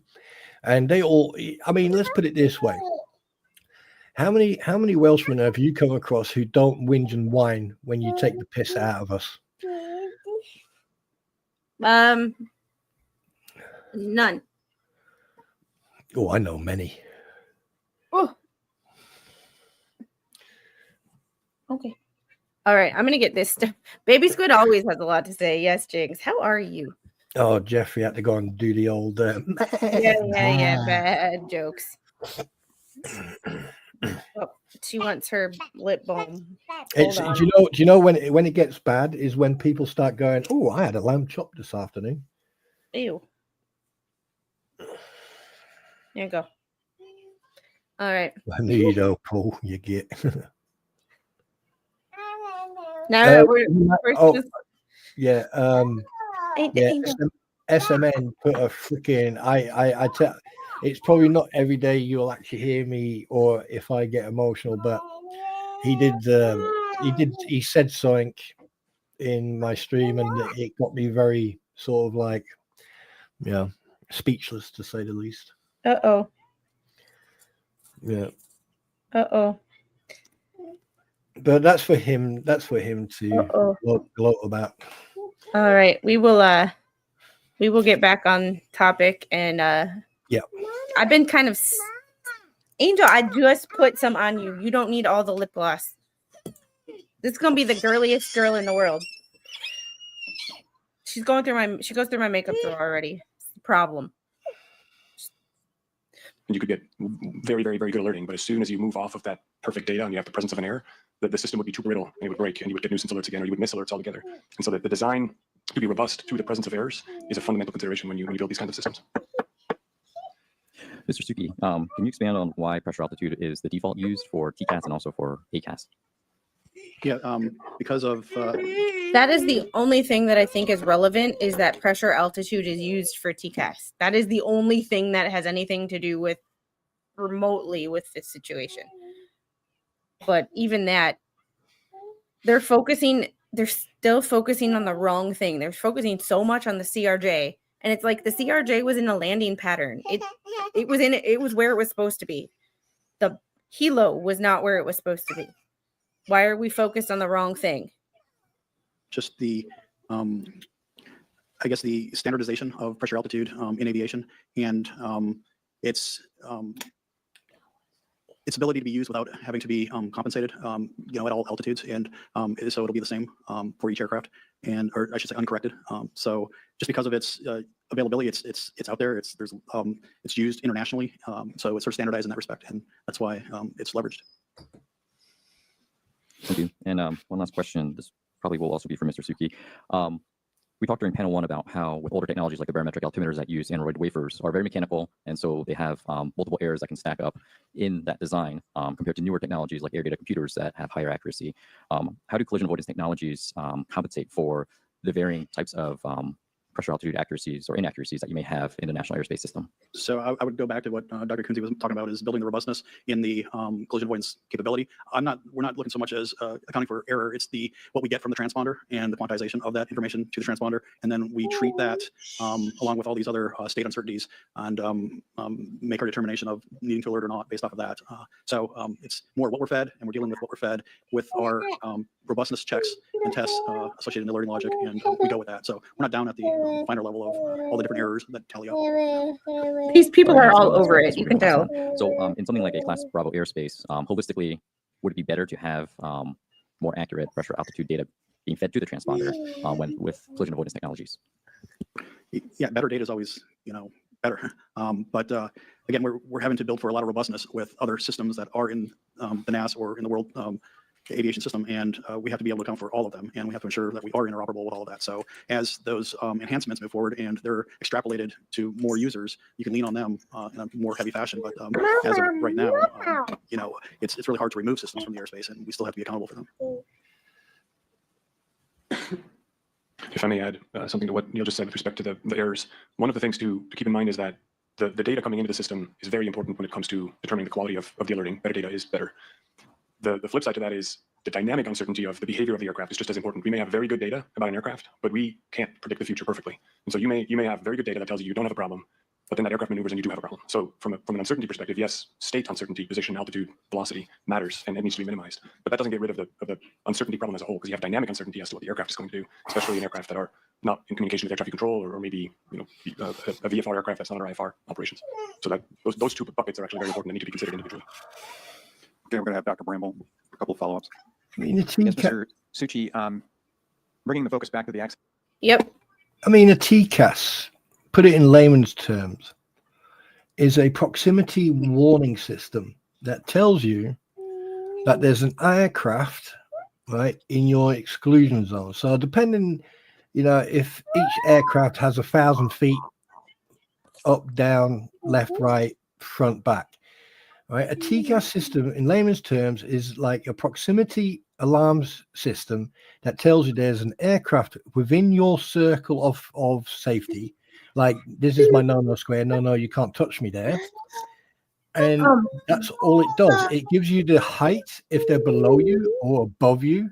and they all. I mean, let's put it this way: how many Welshmen have you come across who don't whinge and whine when you take the piss out of us? None. Oh, I know many. Oh. Okay. All right. I'm gonna get this stuff. Baby Squid always has a lot to say. Yes, Jigs. How are you? Oh, Jeffrey had to go and do the old. Yeah. Bad jokes. Oh, she wants her lip balm. Do you know when it gets bad is when people start going, oh, I had a lamb chop this afternoon. Ew. There you go. All right. I knew you know, Paul. You get. Now we're yeah. SMN put a freaking. I tell. It's probably not every day you'll actually hear me, or if I get emotional, but he said something in my stream, and it got me very sort of speechless, to say the least. Uh-oh. Yeah. Uh-oh. But that's for him to gloat about. All right. We will get back on topic, and yeah. I've been kind of Angel, I just put some on you. You don't need all the lip gloss. This is gonna be the girliest girl in the world. She goes through my makeup drawer already. Problem. And you could get very, very, very good alerting, but as soon as you move off of that perfect data and you have the presence of an error, the system would be too brittle and it would break, and you would get nuisance alerts again, or you would miss alerts altogether. And so the design to be robust to the presence of errors is a fundamental consideration when you build these kinds of systems. Mr. Suki, can you expand on why pressure altitude is the default used for TCAS and also for ACAS? Yeah, because of that is the only thing that I think is relevant, is that pressure altitude is used for TCAS. That is the only thing that has anything to do with remotely with this situation. But even that, they're still focusing on the wrong thing. They're focusing so much on the CRJ, and it's like the CRJ was in a landing pattern. It was where it was supposed to be. The helo was not where it was supposed to be. Why are we focused on the wrong thing? Just the, I guess, the standardization of pressure altitude in aviation, and its ability to be used without having to be compensated, at all altitudes, and so it'll be the same for each aircraft, or I should say uncorrected. So just because of its availability, it's out there. It's used internationally, so it's sort of standardized in that respect, and that's why it's leveraged. Thank you. And one last question. This probably will also be for Mr. Suki. We talked during panel 1 about how with older technologies like the barometric altimeters that use Android wafers are very mechanical, and so they have multiple errors that can stack up in that design compared to newer technologies like air data computers that have higher accuracy. How do collision avoidance technologies compensate for the varying types of pressure altitude accuracies or inaccuracies that you may have in the national airspace system? So I would go back to what Dr. Kunze was talking about, is building the robustness in the collision avoidance capability. We're not looking so much as accounting for error. It's what we get from the transponder and the quantization of that information to the transponder, and then we treat that along with all these other state uncertainties and make our determination of needing to alert or not based off of that. So it's more what we're fed, and we're dealing with what we're fed with our robustness checks and tests associated in the alerting logic, and we go with that. So we're not down at the finer level of all the different errors that tally up. These people are all That's over really- it. that's You really can tell. excellent. So in something like a Class Bravo airspace, holistically, would it be better to have more accurate pressure altitude data being fed to the transponder when with collision avoidance technologies? Yeah, better data is always, better. But again, we're having to build for a lot of robustness with other systems that are in the NAS or in the world aviation system, and we have to be able to account for all of them, and we have to ensure that we are interoperable with all of that. So as those enhancements move forward and they're extrapolated to more users, you can lean on them in a more heavy fashion. But as of right now, it's really hard to remove systems from the airspace, and we still have to be accountable for them. If I may add something to what Neil just said with respect to the errors, one of the things to keep in mind is that the data coming into the system is very important when it comes to determining the quality of the alerting. Better data is better. The flip side to that is the dynamic uncertainty of the behavior of the aircraft is just as important. We may have very good data about an aircraft, but we can't predict the future perfectly. And so you may have very good data that tells you don't have a problem, but then that aircraft maneuvers and you do have a problem. So from an uncertainty perspective, yes, state uncertainty, position, altitude, velocity matters, and it needs to be minimized. But that doesn't get rid of the uncertainty problem as a whole, because you have dynamic uncertainty as to what the aircraft is going to do, especially in aircraft that are not in communication with air traffic control, or maybe a VFR aircraft that's not under IFR operations. So that those two buckets are actually very important and need to be considered individually. Okay, we're going to have Dr. Bramble, a couple of follow-ups. Yes, Mr. Suchi, bringing the focus back to the access. Yep. I mean, a TCAS, put it in layman's terms, is a proximity warning system that tells you that there's an aircraft, right, in your exclusion zone. So depending, if each aircraft has 1,000 feet up, down, left, right, front, back, right, a TCAS system in layman's terms is like a proximity alarms system that tells you there's an aircraft within your circle of safety. Like, this is my no square. No, you can't touch me there. And that's all it does. It gives you the height if they're below you or above you,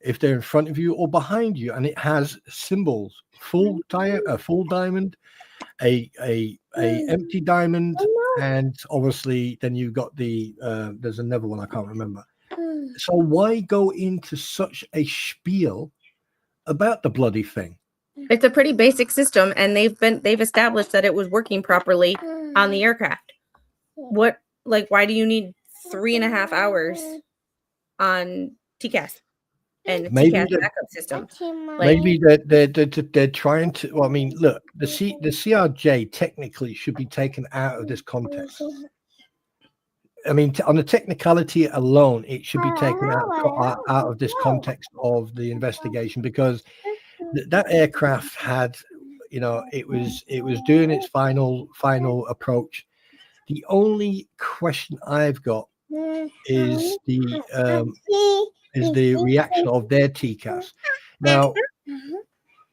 if they're in front of you or behind you. And it has symbols: full diamond, a empty diamond, and obviously then you've got the there's another one I can't remember. So why go into such a spiel about the bloody thing? It's a pretty basic system, and they've established that it was working properly on the aircraft. Why do you need 3.5 hours on TCAS and TCAS backup system? Maybe they're trying to. Well, I mean, look, the CRJ technically should be taken out of this context. I mean, on the technicality alone, it should be taken out of this context of the investigation, because that aircraft had, it was doing its final approach. The only question I've got is the reaction of their TCAS. Now,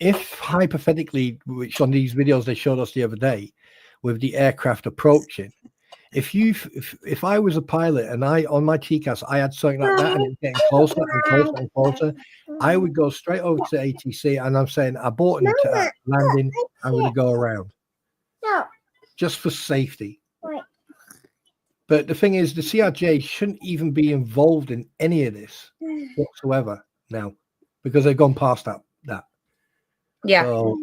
if hypothetically, which on these videos they showed us the other day, with the aircraft approaching, if I was a pilot and on my TCAS I had something like that and it's getting closer and closer and closer, I would go straight over to ATC and I'm saying, aborting the landing, I'm going to go around, just for safety. But the thing is, the CRJ shouldn't even be involved in any of this whatsoever now, because they've gone past that. Yeah. So,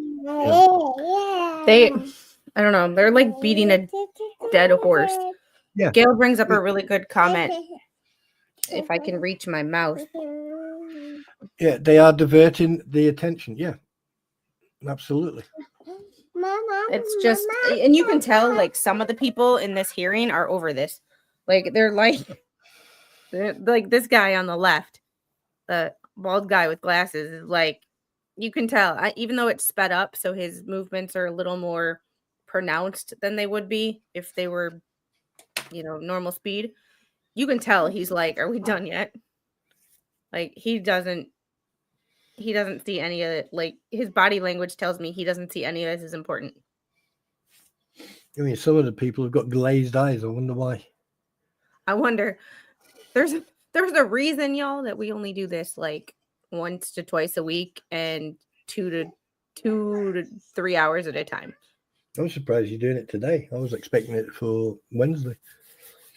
I don't know. They're like beating a dead horse. Yeah. Gail brings up a really good comment. If I can reach my mouth. Yeah, they are diverting the attention. Yeah, absolutely. It's just, and you can tell like some of the people in this hearing are over this. Like they're like this guy on the left, the bald guy with glasses, is like, you can tell, even though it's sped up, so his movements are a little more pronounced than they would be if they were, normal speed. You can tell he's like, are we done yet? Like he doesn't see any of it. Like his body language tells me he doesn't see any of this as important. I mean, some of the people have got glazed eyes. I wonder why. I wonder, there's a reason, y'all, that we only do this like once to twice a week and 2 to 3 hours at a time. I'm surprised you're doing it today. I was expecting it for Wednesday.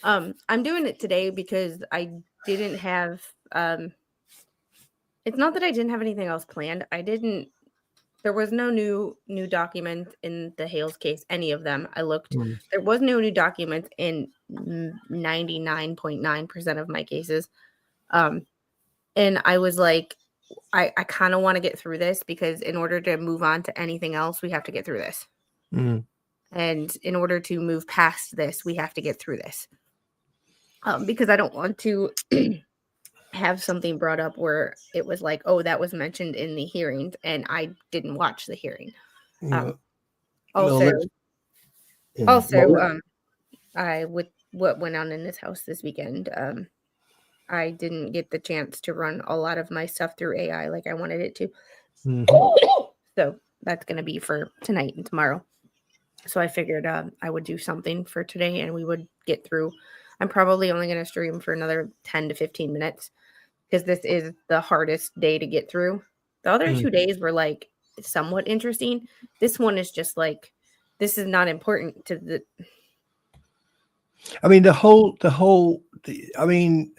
I'm doing it today because I didn't have it's not that I didn't have anything else planned. There was no new document in the Hales case, any of them. I looked. There was no new document in 99.9% of my cases. And I was like, I kind of want to get through this because in order to move on to anything else, we have to get through this. And in order to move past this, we have to get through this. Because I don't want to have something brought up where it was like, oh, that was mentioned in the hearings and I didn't watch the hearing. Also, I with what went on in this house this weekend, I didn't get the chance to run a lot of my stuff through AI like I wanted it to. So that's going to be for tonight and tomorrow. So I figured I would do something for today and we would get through. I'm probably only going to stream for another 10 to 15 minutes because this is the hardest day to get through. The other 2 days were like somewhat interesting. This one is just like, this is not important to the. I mean, I mean,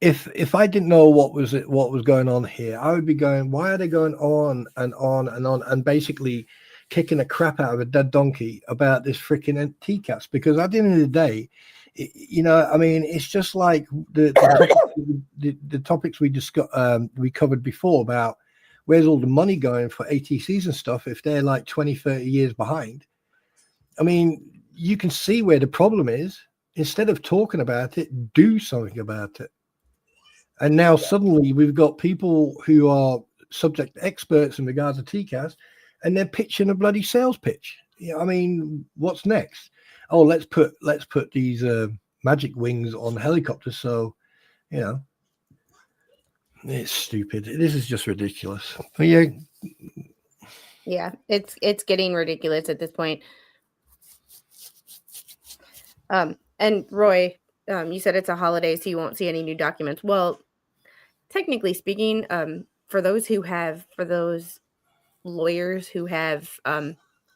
if I didn't know what was going on here, I would be going, why are they going on and on and on and basically kicking the crap out of a dead donkey about this freaking TCAS? Because at the end of the day, I mean, it's just like the topics we discussed, we covered before about where's all the money going for ATCs and stuff if they're like 20, 30 years behind. I mean, you can see where the problem is. Instead of talking about it, do something about it. And now suddenly we've got people who are subject experts in regards to TCAS, and they're pitching a bloody sales pitch. I mean, what's next? Oh, let's put these magic wings on helicopters. So, it's stupid. This is just ridiculous. But yeah, it's getting ridiculous at this point. And Roy, you said it's a holiday, so you won't see any new documents. Well, technically speaking, for those lawyers who have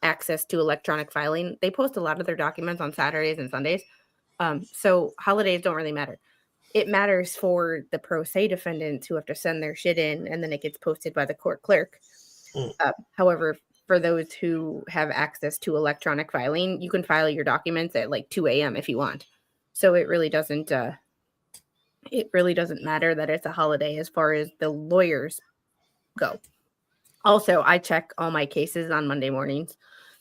access to electronic filing, they post a lot of their documents on Saturdays and Sundays. So holidays don't really matter. It matters for the pro se defendants who have to send their shit in and then it gets posted by the court clerk. However, for those who have access to electronic filing, you can file your documents at like 2 a.m. if you want. So it really doesn't matter that it's a holiday as far as the lawyers go. Also, I check all my cases on Monday mornings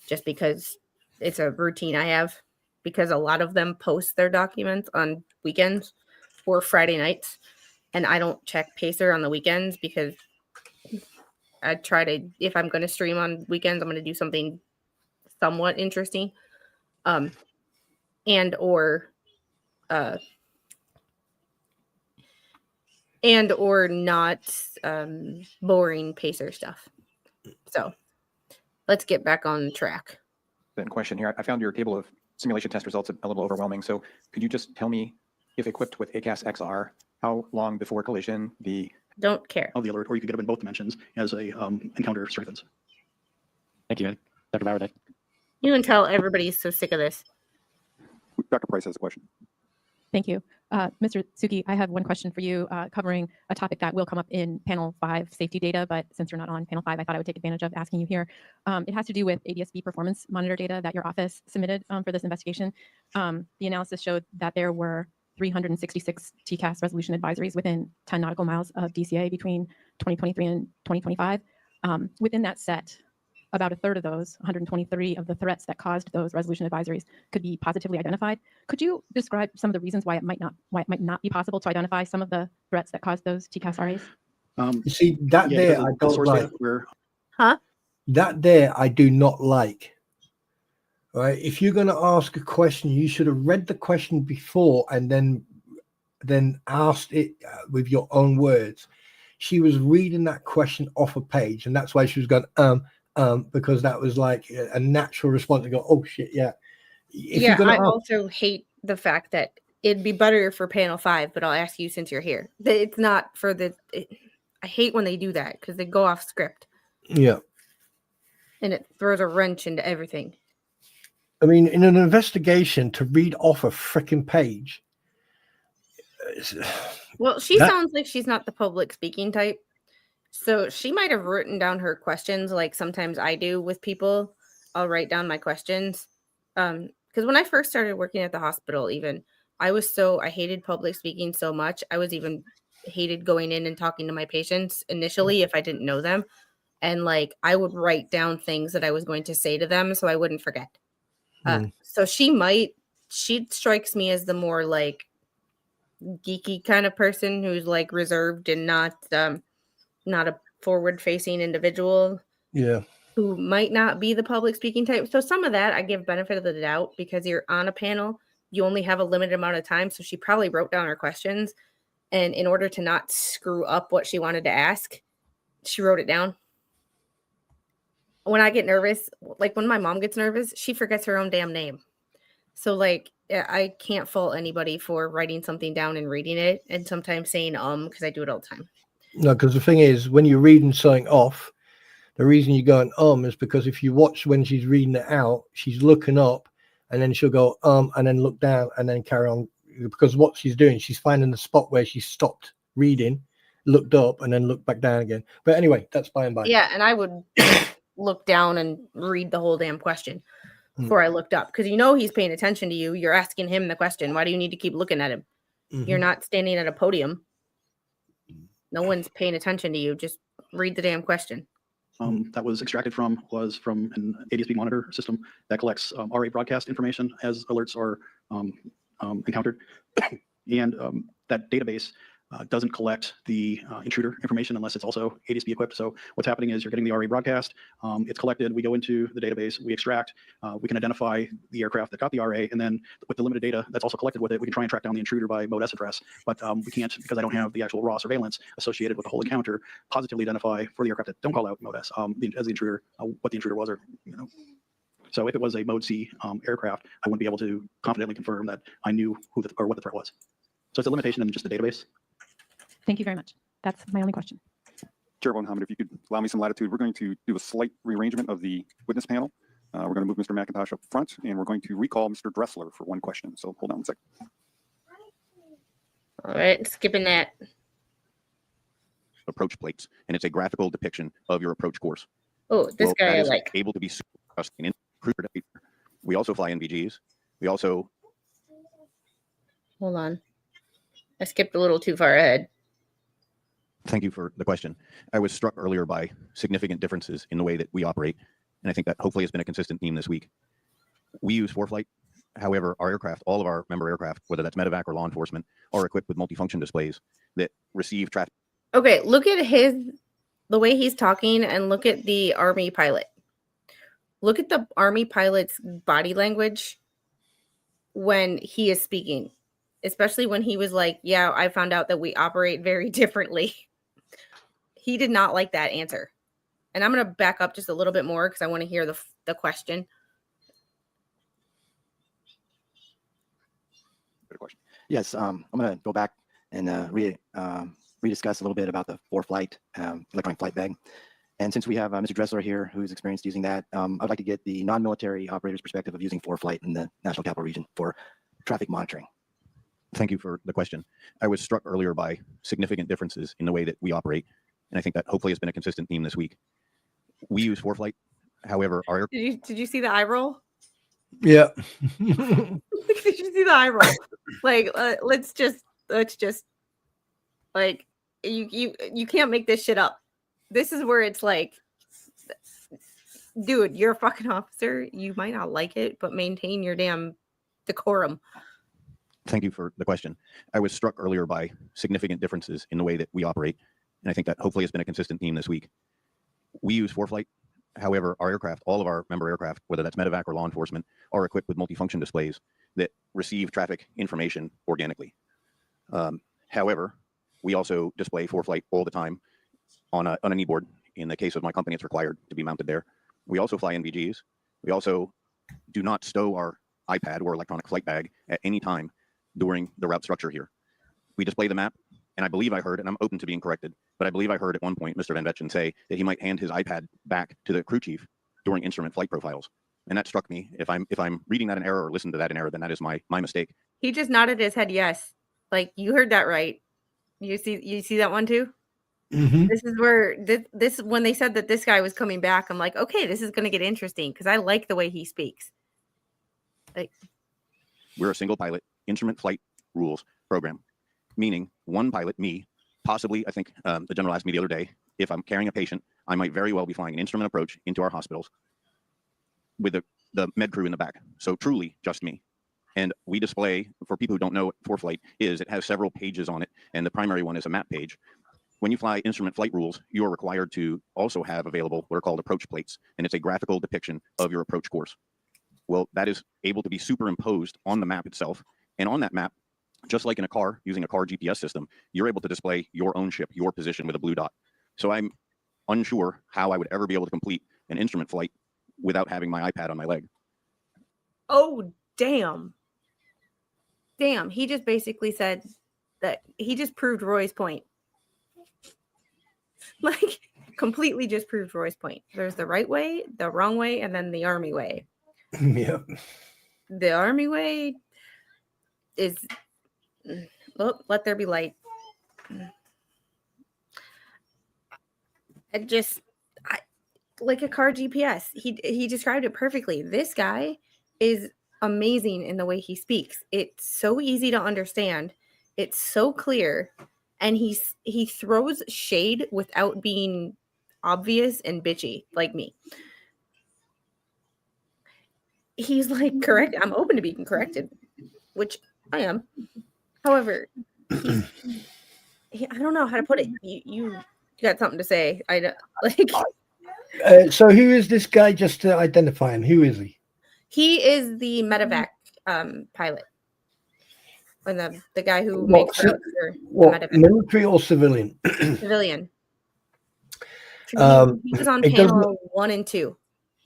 just because it's a routine I have, because a lot of them post their documents on weekends or Friday nights. And I don't check Pacer on the weekends because I try to, if I'm going to stream on weekends, I'm going to do something somewhat interesting. And or not boring Pacer stuff. So let's get back on track. Then question here. I found your table of simulation test results a little overwhelming. So could you just tell me, if equipped with ACAS XR, how long before collision don't care of the alert, or you could get up in both dimensions as a encounter strengthens? Thank you, Dr. Bauer. You can tell everybody's so sick of this. Dr. Price has a question. Thank you. Mr. Suki, I have one question for you covering a topic that will come up in panel 5, safety data, but since you're not on panel 5, I thought I would take advantage of asking you here. It has to do with ADSB performance monitor data that your office submitted for this investigation. The analysis showed that there were 366 TCAS resolution advisories within 10 nautical miles of DCA between 2023 and 2025. Within that set, about a third of those, 123 of the threats that caused those resolution advisories could be positively identified. Could you describe some of the reasons why it might not be possible to identify some of the threats that caused those TCAS RAs? You see, that Yeah, there because I the don't source like. data where Huh? That there I do not like. Right? If you're going to ask a question, you should have read the question before and then asked it with your own words. She was reading that question off a page, and that's why she was going because that was like a natural response to go, oh shit, yeah. If Yeah, you're gonna I ask, also hate the fact that it'd be better for panel 5, but I'll ask you since you're here. It's not for I hate when they do that because they go off script yeah. and it throws a wrench into everything. I mean, in an investigation, to read off a freaking page. Well, she That- sounds like she's not the public speaking type. So she might have written down her questions like sometimes I do with people. I'll write down my questions. Because when I first started working at the hospital, even I hated public speaking so much. I was even hated going in and talking to my patients initially if I didn't know them. And like I would write down things that I was going to say to them so I wouldn't forget. So she strikes me as the more like geeky kind of person who's like reserved and not a forward facing individual. Yeah. Who might not be the public speaking type. So some of that I give benefit of the doubt because you're on a panel, you only have a limited amount of time. So she probably wrote down her questions. And in order to not screw up what she wanted to ask, she wrote it down. When I get nervous, like when my mom gets nervous, she forgets her own damn name. So like I can't fault anybody for writing something down and reading it and sometimes saying because I do it all the time. No, because the thing is, when you're reading something off, the reason you're going is because if you watch when she's reading it out, she's looking up and then she'll go and then look down and then carry on, because what she's doing, she's finding the spot where she stopped reading, looked up and then looked back down again. But anyway, that's by and by. Yeah, and I would look down and read the whole damn question before I looked up because he's paying attention to you. You're asking him the question. Why do you need to keep looking at him? You're not standing at a podium. No one's paying attention to you. Just read the damn question. That was extracted from an ADSB monitor system that collects RA broadcast information as alerts are encountered. And that database doesn't collect the intruder information unless it's also ADSB equipped. So what's happening is you're getting the RA broadcast, it's collected, we go into the database, we extract, we can identify the aircraft that got the RA, and then with the limited data that's also collected with it, we can try and track down the intruder by mode S address, but we can't, because I don't have the actual raw surveillance associated with the whole encounter, positively identify for the aircraft that don't call out mode S as the intruder, what the intruder was, or So if it was a mode C aircraft, I wouldn't be able to confidently confirm that I knew what the threat was. So it's a limitation in just the database. Thank you very much. That's my only question. Chairwoman Hamid, if you could allow me some latitude, we're going to do a slight rearrangement of the witness panel. We're going to move Mr. McIntosh up front, and we're going to recall Mr. Dressler for one question. So hold on one second. All right, skipping that. Approach plates, and it's a graphical depiction of your approach course. Oh, this guy that I is like. able to be in. We also fly NVGs. We also. Hold on. I skipped a little too far ahead. Thank you for the question. I was struck earlier by significant differences in the way that we operate, and I think that hopefully has been a consistent theme this week. We use ForeFlight. However, our aircraft, all of our member aircraft, whether that's medevac or law enforcement, are equipped with multifunction displays that receive traffic. Okay, look at the way he's talking and look at the Army pilot. Look at the Army pilot's body language when he is speaking, especially when he was like, yeah, I found out that we operate very differently. He did not like that answer. And I'm going to back up just a little bit more because I want to hear the question. Good question. Yes, I'm going to go back and rediscuss a little bit about the ForeFlight electronic flight bag. And since we have Mr. Dressler here, who's experienced using that, I'd like to get the non-military operator's perspective of using ForeFlight in the National Capital Region for traffic monitoring. Thank you for the question. I was struck earlier by significant differences in the way that we operate, and I think that hopefully has been a consistent theme this week. We use ForeFlight. However, our Did you see the eye roll? Yeah. Did you see the eye roll? Like, let's just like you can't make this shit up. This is where it's like dude, you're a fucking officer. You might not like it, but maintain your damn decorum. Thank you for the question. I was struck earlier by significant differences in the way that we operate, and I think that hopefully has been a consistent theme this week. We use ForeFlight. However, our aircraft, all of our member aircraft, whether that's medevac or law enforcement, are equipped with multifunction displays that receive traffic information organically. However, we also display ForeFlight all the time on a knee board. In the case of my company, it's required to be mounted there. We also fly NVGs. We also do not stow our iPad or electronic flight bag at any time during the route structure here. We display the map, and I believe I heard, and I'm open to being corrected, but I believe I heard at one point Mr. Van Vetchen say that he might hand his iPad back to the crew chief during instrument flight profiles. And that struck me. If I'm reading that in error or listen to that in error, then that is my mistake. He just nodded his head yes. Like, you heard that right. You see that one too? Mm-hmm. This is where this when they said that this guy was coming back, I'm like, okay, this is going to get interesting because I like the way he speaks. Like, We're a single pilot instrument flight rules program, meaning one pilot, me, possibly, I think the general asked me the other day, if I'm carrying a patient, I might very well be flying an instrument approach into our hospitals with the med crew in the back. So truly just me. And we display, for people who don't know what ForeFlight is, it has several pages on it, and the primary one is a map page. When you fly instrument flight rules, you are required to also have available what are called approach plates, and it's a graphical depiction of your approach course. Well, that is able to be superimposed on the map itself, and on that map, just like in a car, using a car GPS system, you're able to display your own ship, your position with a blue dot. So I'm unsure how I would ever be able to complete an instrument flight without having my iPad on my leg. oh, damn. Damn, he just basically said that he just proved Roy's point. Like, completely just proved Roy's point. There's the right way, the wrong way, and then the Army way. Yep. The Army way is, well, let there be light. Like a car GPS. He described it perfectly. This guy is amazing in the way he speaks. It's so easy to understand. It's so clear, and he throws shade without being obvious and bitchy like me. He's like, correct. I'm open to being corrected, which I am. However, I don't know how to put it. You got something to say? I don't like. So who is this guy? Just to identify him, who is he? He is the medevac pilot, and the guy who What, makes routes for the what, medevac. military or civilian? Civilian. He was on it doesn't- panel 1 and 2.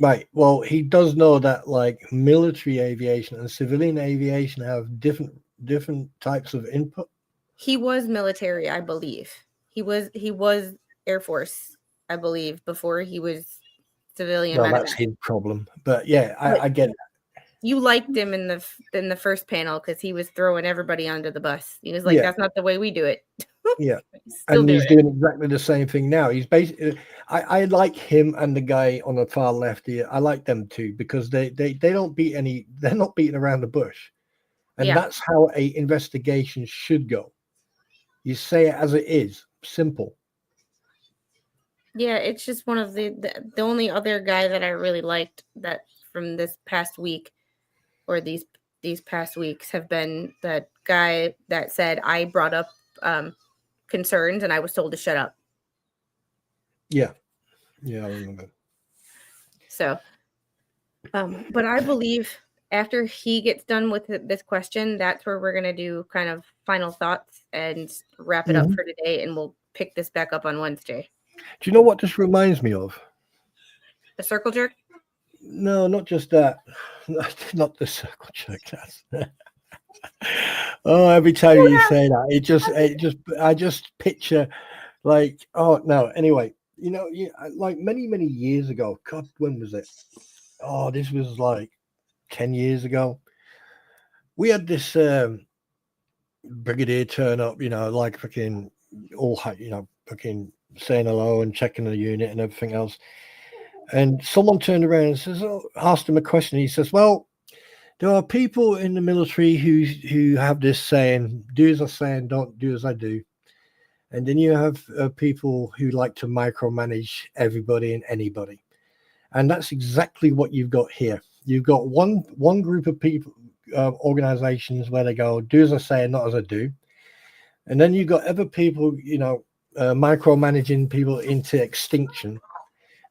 Right. Well, he does know that like military aviation and civilian aviation have different types of input. He was military, I believe. He was Air Force, I believe, before he was civilian. No, medevac. that's his problem. But yeah, I get it. You liked him in the first panel because he was throwing everybody under the bus. He was like, Yeah. "That's not the way we do it." Yeah. Still And do he's it. doing exactly the same thing now. He's basically, I like him and the guy on the far left here. I like them too because they don't beat they're not beating around the bush. And Yeah. that's how a investigation should go. You say it as it is, simple. Yeah, it's just one of the only other guy that I really liked that from this past week or these past weeks have been that guy that said I brought up concerns and I was told to shut up. Yeah. Yeah, I remember. So, but I believe after he gets done with this question, that's where we're going to do kind of final thoughts and wrap it up Mhm. for today. And we'll pick this back up on Wednesday. Do you know what this reminds me of? The circle jerk? No, not just that. Not the circle jerk. Oh, every time you say that, I just picture like, oh no. Anyway, like many years ago. God, when was it? Oh, this was like 10 years ago. We had this brigadier turn up, like fucking fucking saying hello and checking the unit and everything else. And someone turned around and says, asked him a question. He says, well, there are people in the military who have this saying, do as I say and don't do as I do. And then you have people who like to micromanage everybody and anybody. And that's exactly what you've got here. You've got one group of people, organizations where they go, do as I say and not as I do. And then you've got other people, micromanaging people into extinction.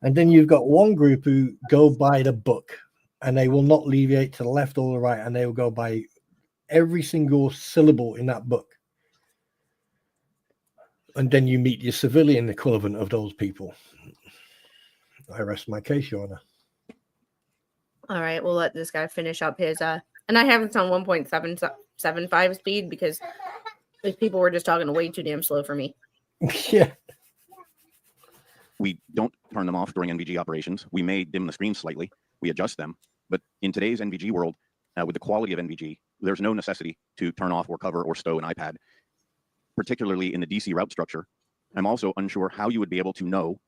And then you've got one group who go by the book, and they will not deviate to the left or the right, and they will go by every single syllable in that book. And then you meet your civilian equivalent of those people. I rest my case, Your Honor. All right, we'll let this guy finish up his and I have it on 1.775 speed because these people were just talking way too damn slow for me. Yeah. We don't turn them off during NVG operations. We may dim the screens slightly. We adjust them. But in today's NVG world, with the quality of NVG, there's no necessity to turn off or cover or stow an iPad, particularly in the DC route structure. I'm also unsure how you would be able to know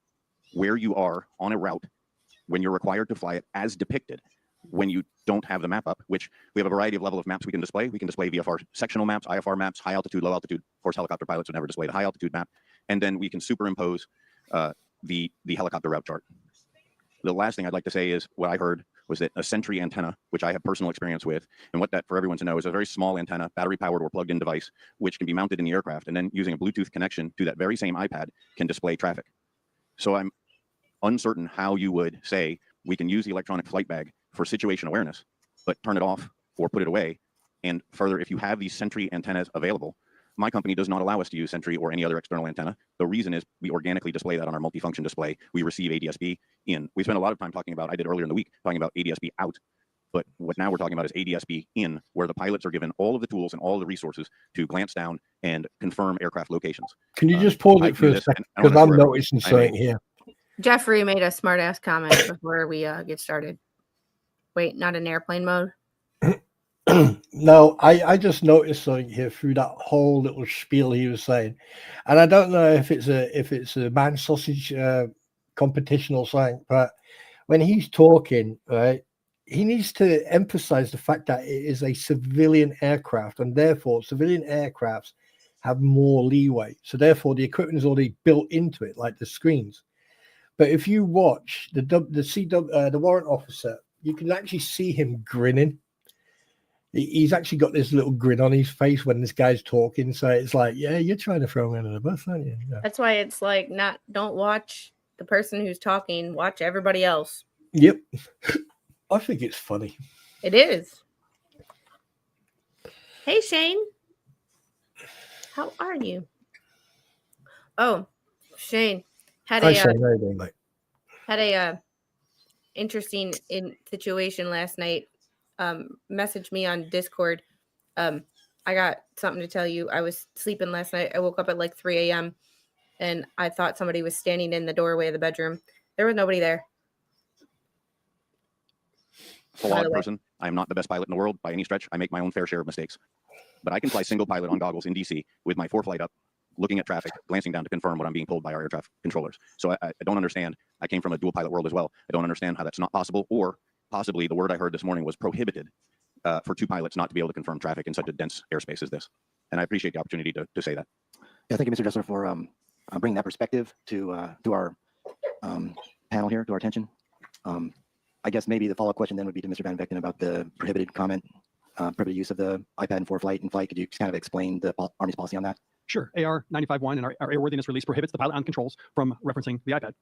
where you are on a route when you're required to fly it as depicted when you don't have the map up, which we have a variety of level of maps we can display. We can display VFR sectional maps, IFR maps, high altitude, low altitude. Of course, helicopter pilots would never display the high altitude map. And then we can superimpose the helicopter route chart. The last thing I'd like to say is what I heard was that a Sentry antenna, which I have personal experience with, and what that for everyone to know is a very small antenna, battery powered or plugged in device, which can be mounted in the aircraft and then using a Bluetooth connection to that very same iPad can display traffic. So I'm uncertain how you would say we can use the electronic flight bag for situation awareness, but turn it off or put it away. And further, if you have these Sentry antennas available, my company does not allow us to use Sentry or any other external antenna. The reason is we organically display that on our multifunction display. We receive ADSB in. We spent a lot of time talking about, I did earlier in the week, talking about ADSB out. But what now we're talking about is ADSB in, where the pilots are given all of the tools and all of the resources to glance down and confirm aircraft locations. Can you just pause it for a second? Because I'm noticing something here. Jeffrey made a smart ass comment before we get started. Wait, not in airplane mode? No, I just noticed something here through that whole little spiel he was saying, and I don't know if it's a man sausage competition or something, but when he's talking, right, he needs to emphasize the fact that it is a civilian aircraft, and therefore civilian aircrafts have more leeway. So therefore, the equipment is already built into it, like the screens. But if you watch the warrant officer, you can actually see him grinning. He's actually got this little grin on his face when this guy's talking. So it's like, yeah, you're trying to throw me under the bus, aren't you? Yeah. That's why it's like don't watch the person who's talking, watch everybody else. Yep. I think it's funny. It is. Hey, Shane. How are you? Oh, Shane had Hi, Shane. How are you doing, mate? Had a interesting situation last night. Messaged me on Discord. I got something to tell you. I was sleeping last night. I woke up at like 3 a.m. and I thought somebody was standing in the doorway of the bedroom. There was nobody there. Flawed person. I am not the best pilot in the world by any stretch. I make my own fair share of mistakes. But I can fly single pilot on goggles in DC with my ForeFlight up, looking at traffic, glancing down to confirm what I'm being told by our air traffic controllers. So I don't understand. I came from a dual pilot world as well. I don't understand how that's not possible, or possibly the word I heard this morning was prohibited for two pilots not to be able to confirm traffic in such a dense airspace as this. And I appreciate the opportunity to say that. Yeah, thank you, Mr. Dressler, for bringing that perspective to our panel here, to our attention. I guess maybe the follow-up question then would be to Mr. Van Vechten about the prohibited comment, prohibited use of the iPad in ForeFlight and flight. Could you kind of explain the Army's policy on that? Sure. AR 95.1 and our airworthiness release prohibits the pilot on controls from referencing the iPad.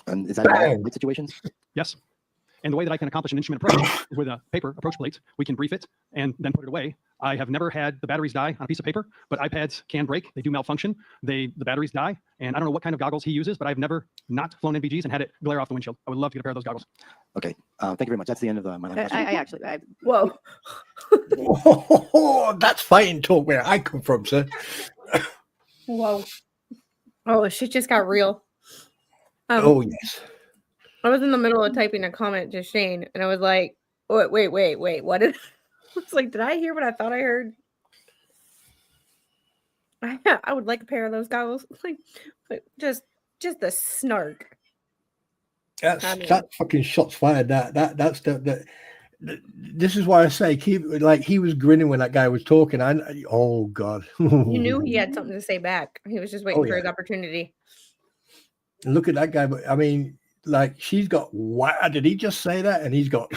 And is that in all situations? Yes. And the way that I can accomplish an instrument approach is with a paper approach plate. We can brief it and then put it away. I have never had the batteries die on a piece of paper, but iPads can break. They do malfunction. The batteries die. And I don't know what kind of goggles he uses, but I've never not flown NVGs and had it glare off the windshield. I would love to get a pair of those goggles. Okay. Thank you very much. That's the end of my last question. Whoa. Oh, that's fighting talk where I come from, sir. Whoa. Oh, shit just got real. Oh, yes. I was in the middle of typing a comment to Shane, and I was like, wait, what did I was like, did I hear what I thought I heard? I would like a pair of those goggles. Like just the snark. That's that fucking shots fired. That's the this is why I say keep like he was grinning when that guy was talking. Oh God. You knew he had something to say back. He was just waiting for his opportunity. And look at that guy. But I mean, like she's got, wow, did he just say that? And he's got,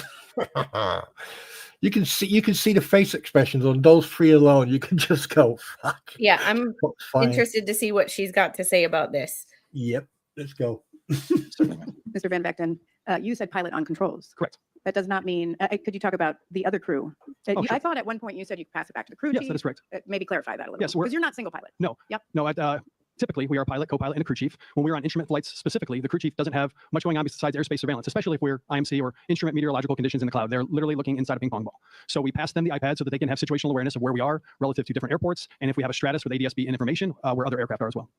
you can see the face expressions on those three alone. You can just go, fuck. Yeah, I'm fine. interested to see what she's got to say about this. Yep, let's go. Mr. Van Vechten, you said pilot on controls. Correct. That does not mean, could you talk about the other crew? Oh, I sure. thought at one point you said you could pass it back to the crew Yes, chief. that is correct. Maybe clarify that a little. Yes, because you're not single pilot. No. Yep. No, typically we are a pilot, co-pilot, and a crew chief. When we're on instrument flights specifically, the crew chief doesn't have much going on besides airspace surveillance, especially if we're IMC or instrument meteorological conditions in the cloud. They're literally looking inside a ping pong ball. So we pass them the iPad so that they can have situational awareness of where we are relative to different airports. And if we have a stratus with ADSB and information, where other aircraft are as well.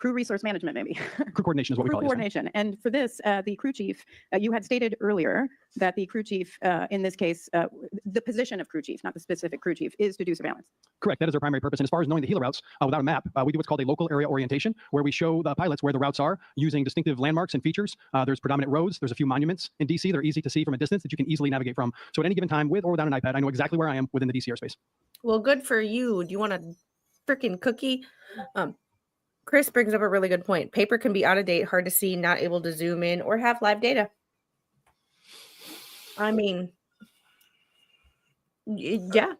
Crew resource management, maybe. Crew coordination is what we Crew call it. coordination. And for this, the crew chief, you had stated earlier that the crew chief, in this case, the position of crew chief, not the specific crew chief, is to do surveillance. Correct. That is our primary purpose. And as far as knowing the Gila routes without a map, we do what's called a local area orientation, where we show the pilots where the routes are using distinctive landmarks and features. There's predominant roads. There's a few monuments in DC. They're easy to see from a distance that you can easily navigate from. So at any given time, with or without an iPad, I know exactly where I am within the DC airspace. Well, good for you. Do you want a freaking cookie? Chris brings up a really good point. Paper can be out of date, hard to see, not able to zoom in, or have live data. I mean, yeah.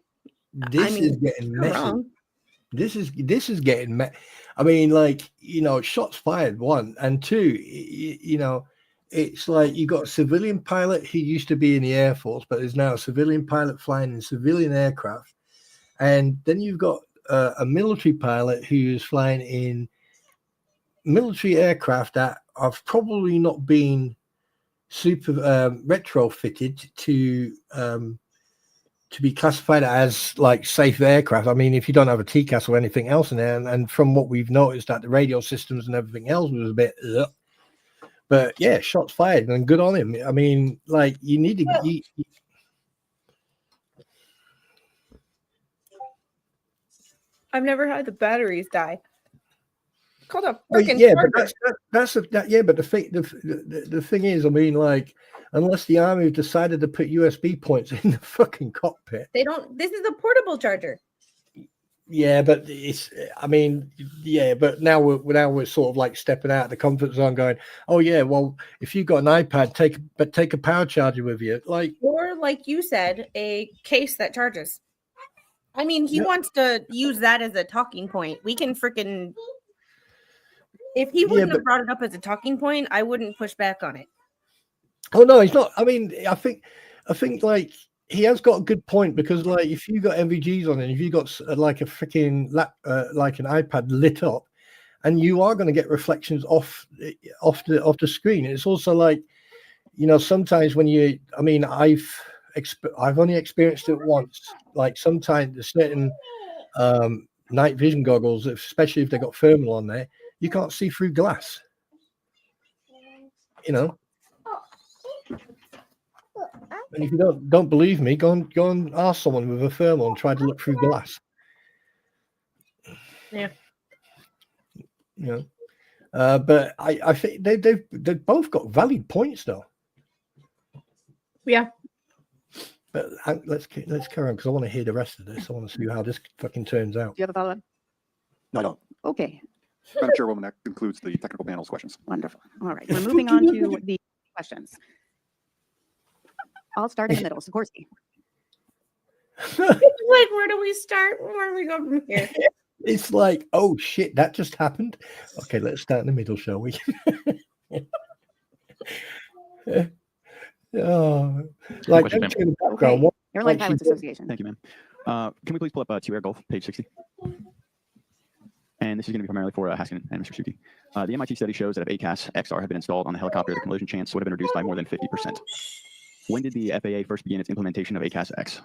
This is getting messy. This is getting I mean, like, you know, shots fired, one, and two, you know, it's like you got a civilian pilot who used to be in the Air Force, but is now a civilian pilot flying in civilian aircraft. And then you've got a military pilot who is flying in military aircraft that have probably not been super retrofitted to be classified as like safe aircraft. I mean, if you don't have a TCAS or anything else in there, and from what we've noticed that the radio systems and everything else was a bit but yeah, shots fired and good on him. I mean, like, you need to I've never had the batteries die. Called a well, freaking yeah, but but the thing is, I mean, like, unless the army have decided to put USB points in the fucking cockpit. They don't. This is a portable charger. Yeah, but it's. I mean, yeah, but now we're sort of like stepping out of the comfort zone, going, oh yeah, well, if you've got an iPad, take a power charger with you, like, or like you said, a case that charges. I mean, he wants to use that as a talking point. We can freaking. If he wouldn't have brought it up as a talking point, I wouldn't push back on it. Oh no, he's not. I mean, I think like he has got a good point, because like if you got MVGs on it, if you got like a freaking like an iPad lit up, and you are going to get reflections off the screen. It's also like, you know, sometimes when you, I mean, I've only experienced it once. Like sometimes there's certain night vision goggles, especially if they got thermal on there, you can't see through glass. You know. And if you don't believe me, go and ask someone with a thermal and try to look through glass. Yeah. You know, but I think they've both got valid points though. Yeah. But let's carry on, because I want to hear the rest of this. I want to see how this fucking turns out. Do you have a follow-up? No, I don't. Okay. Madam Chairwoman, that concludes the technical panel's questions. Wonderful. All right. We're moving on to the questions. I'll start in the middle. Sikorsky. Like, where do we start? Where do we go from here? It's like, oh shit, that just happened. Okay, let's start in the middle, shall we? Oh, like, Question, don't turn the background. What- Airline like Pilots you- Association. Thank you, ma'am. Can we please pull up 2 Air Gulf, page 60? And this is going to be primarily for Haskin and Mr. Suki. The MIT study shows that if ACAS XR had been installed on the helicopter, the collision chance would have been reduced by more than 50%. When did the FAA first begin its implementation of ACAS X?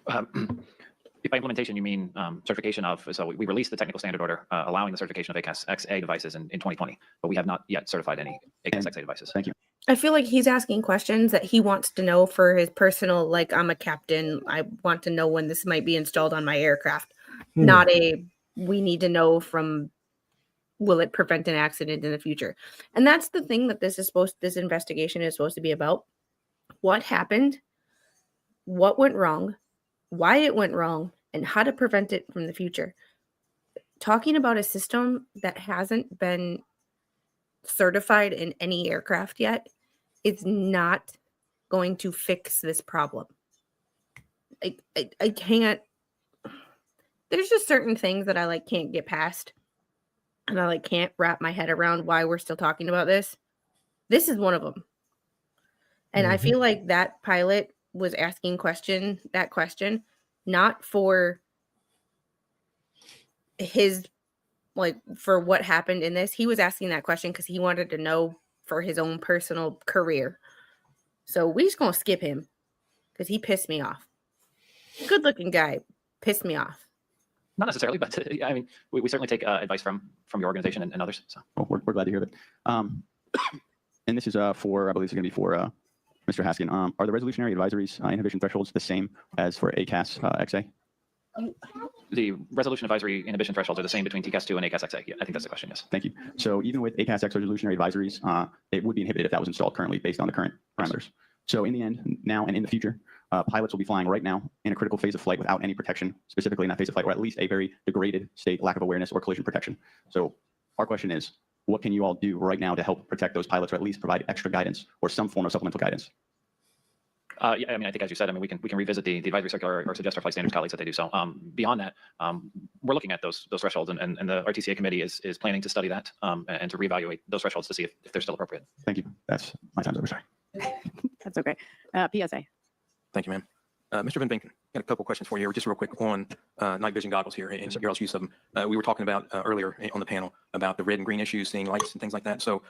By implementation, you mean certification of, so we released the technical standard order allowing the certification of ACAS XA devices in 2020, but we have not yet certified any ACAS XA devices. Thank you. I feel like he's asking questions that he wants to know for his personal, like, I'm a captain. I want to know when this might be installed on my aircraft. Not we need to know from, will it prevent an accident in the future? And that's the thing that this investigation is supposed to be about. What happened? What went wrong? Why it went wrong? And how to prevent it from the future. talking about a system that hasn't been certified in any aircraft yet is not going to fix this problem. I can't. There's just certain things that I like can't get past, and I like can't wrap my head around why we're still talking about this. This is one of them. And I feel like that pilot was asking that question, not for his, like, for what happened in this. He was asking that question because he wanted to know for his own personal career. So we just gonna skip him because he pissed me off. Good looking guy, pissed me off. Not necessarily, but I mean, we certainly take advice from your organization and others. So Well, we're glad to hear that. And this is for, I believe this is going to be for Mr. Haskin. Are the resolutionary advisories inhibition thresholds the same as for ACAS XA? the resolution advisory inhibition thresholds are the same between TCAS2 and ACAS XA. Yeah, I think that's the question, yes. Thank you. So even with ACAS X resolutionary advisories, it would be inhibited if that was installed currently based on the current parameters. So in the end, now and in the future, pilots will be flying right now in a critical phase of flight without any protection, specifically in that phase of flight, or at least a very degraded state, lack of awareness or collision protection. So our question is, what can you all do right now to help protect those pilots, or at least provide extra guidance or some form of supplemental guidance? Yeah, I mean, I think as you said, I mean, we can revisit the advisory circular or suggest our flight standards colleagues that they do so. Beyond that, we're looking at those thresholds, and the RTCA committee is planning to study that and to reevaluate those thresholds to see if they're still appropriate. Thank you. That's my time's over. Sorry. That's okay. PSA. Thank you, ma'am. Mr. Van Vinken, got a couple questions for you, just real quick on night vision goggles here and your all's use of them. We were talking about earlier on the panel about the red and green issues, seeing lights and things like that. So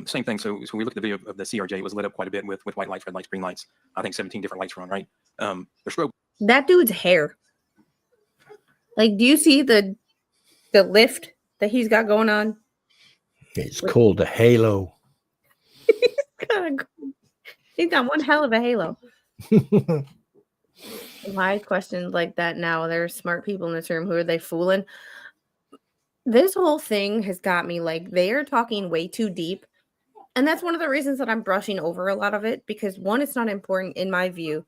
same thing. So we looked at the video of the CRJ, it was lit up quite a bit with white lights, red lights, green lights. I think 17 different lights were on, right? The strobe. That dude's hair. Like, do you see the lift that he's got going on? It's called a halo. He's got one hell of a halo. My questions like that now. There's smart people in this room. Who are they fooling? This whole thing has got me like, they are talking way too deep. And that's one of the reasons that I'm brushing over a lot of it, because one, it's not important in my view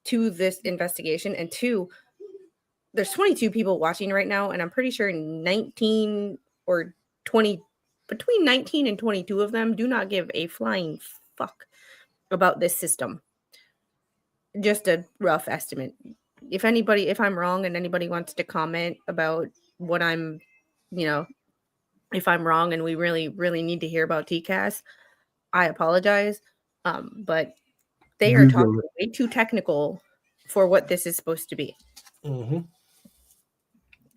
to this investigation. And two, there's 22 people watching right now. And I'm pretty sure 19 or 20, between 19 and 22 of them do not give a flying fuck about this system. Just a rough estimate. If I'm wrong and anybody wants to comment about what I'm, if I'm wrong and we really, really need to hear about TCAS, I apologize. But they are talking way too technical for what this is supposed to be. Mm-hmm.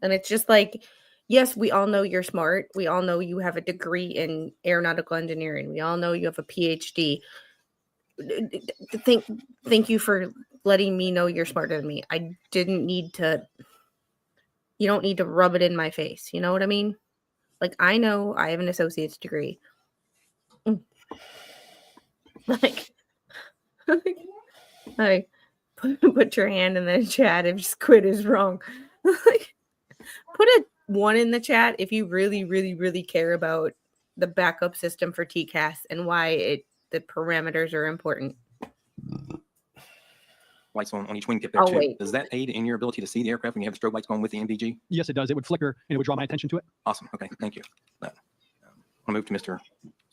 And it's just like, yes, we all know you're smart. We all know you have a degree in aeronautical engineering. We all know you have a PhD. Thank you for letting me know you're smarter than me. I didn't need to. You don't need to rub it in my face. You know what I mean? Like, I know I have an associate's degree. Like put your hand in the chat if squid is wrong. Like, put a 1 in the chat if you really, really, really care about the backup system for TCAS and why the parameters are important. Lights on each wing tip there Oh, too. wait. Does that aid in your ability to see the aircraft when you have the strobe lights going with the NVG? Yes, it does. It would flicker and it would draw my attention to it. Awesome. Okay, thank you. I'll move to Mr.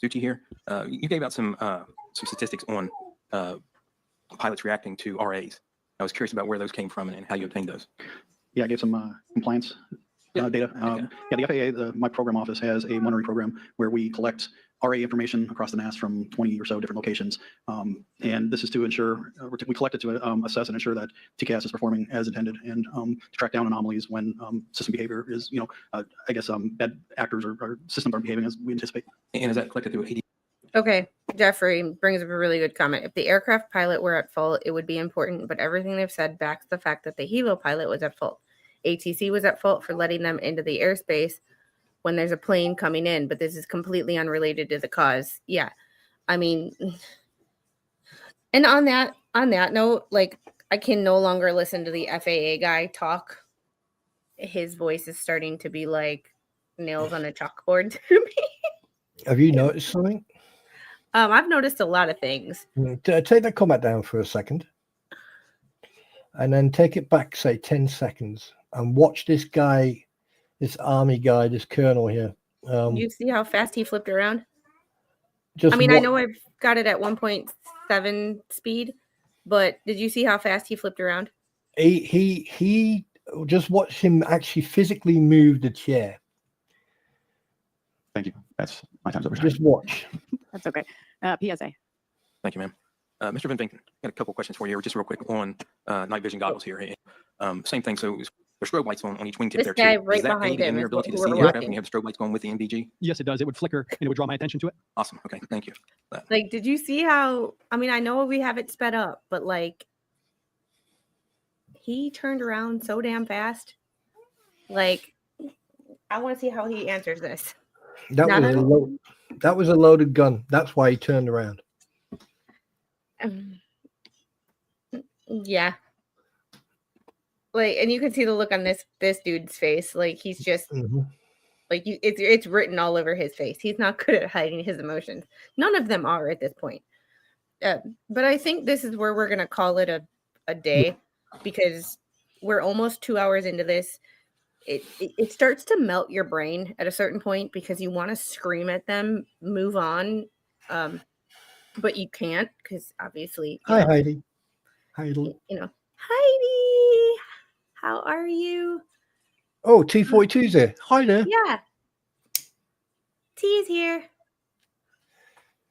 Zucchi here. You gave out some statistics on pilots reacting to RAs. I was curious about where those came from and how you obtained those. Yeah, I gave some compliance data. The FAA, my program office has a monitoring program where we collect RA information across the NAS from 20 or so different locations. And this is to ensure, we collect it to assess and ensure that TCAS is performing as intended and to track down anomalies when system behavior is, bad actors or systems aren't behaving as we anticipate. And is that collected through AD? Okay, Jeffrey brings up a really good comment. If the aircraft pilot were at fault, it would be important, but everything they've said backs the fact that the helo pilot was at fault. ATC was at fault for letting them into the airspace when there's a plane coming in, but this is completely unrelated to the cause. Yeah, I mean, and on that note, like, I can no longer listen to the FAA guy talk. His voice is starting to be like nails on a chalkboard to me. Have you noticed something? I've noticed a lot of things. Take that comment down for a second. And then take it back, say 10 seconds, and watch this guy this army guy, this colonel here. You see how fast he flipped around? Just I mean, I what- know I've got it at 1.7 speed, but did you see how fast he flipped around? he just watch him actually physically move the chair. Thank you. That's my time's over. Just watch. That's okay. PSA. Thank you, ma'am. Mr. Van Vinken, got a couple questions for you, just real quick on night vision goggles here. Same thing. So there's strobe lights on each wingtip This there guy too. right Does that behind aid him in your is what ability to we're see the aircraft watching. when you have the strobe lights going with the NVG? Yes, it does. It would flicker and it would draw my attention to it. Awesome. Okay, thank you. Like, did you see how? I mean, I know we have it sped up, but like, he turned around so damn fast. Like, I want to see how he answers this. That was a loaded gun. That's why he turned around. Yeah. Like, and you can see the look on this dude's face. Like, he's just like it's written all over his face. He's not good at hiding his emotions. None of them are at this point. But I think this is where we're gonna call it a day, because we're almost 2 hours into this. It starts to melt your brain at a certain point because you want to scream at them, move on, but you can't because obviously. Hi, Heidi. Heidi. Heidi, how are you? Oh, T42's there. Hi there. Yeah, T is here.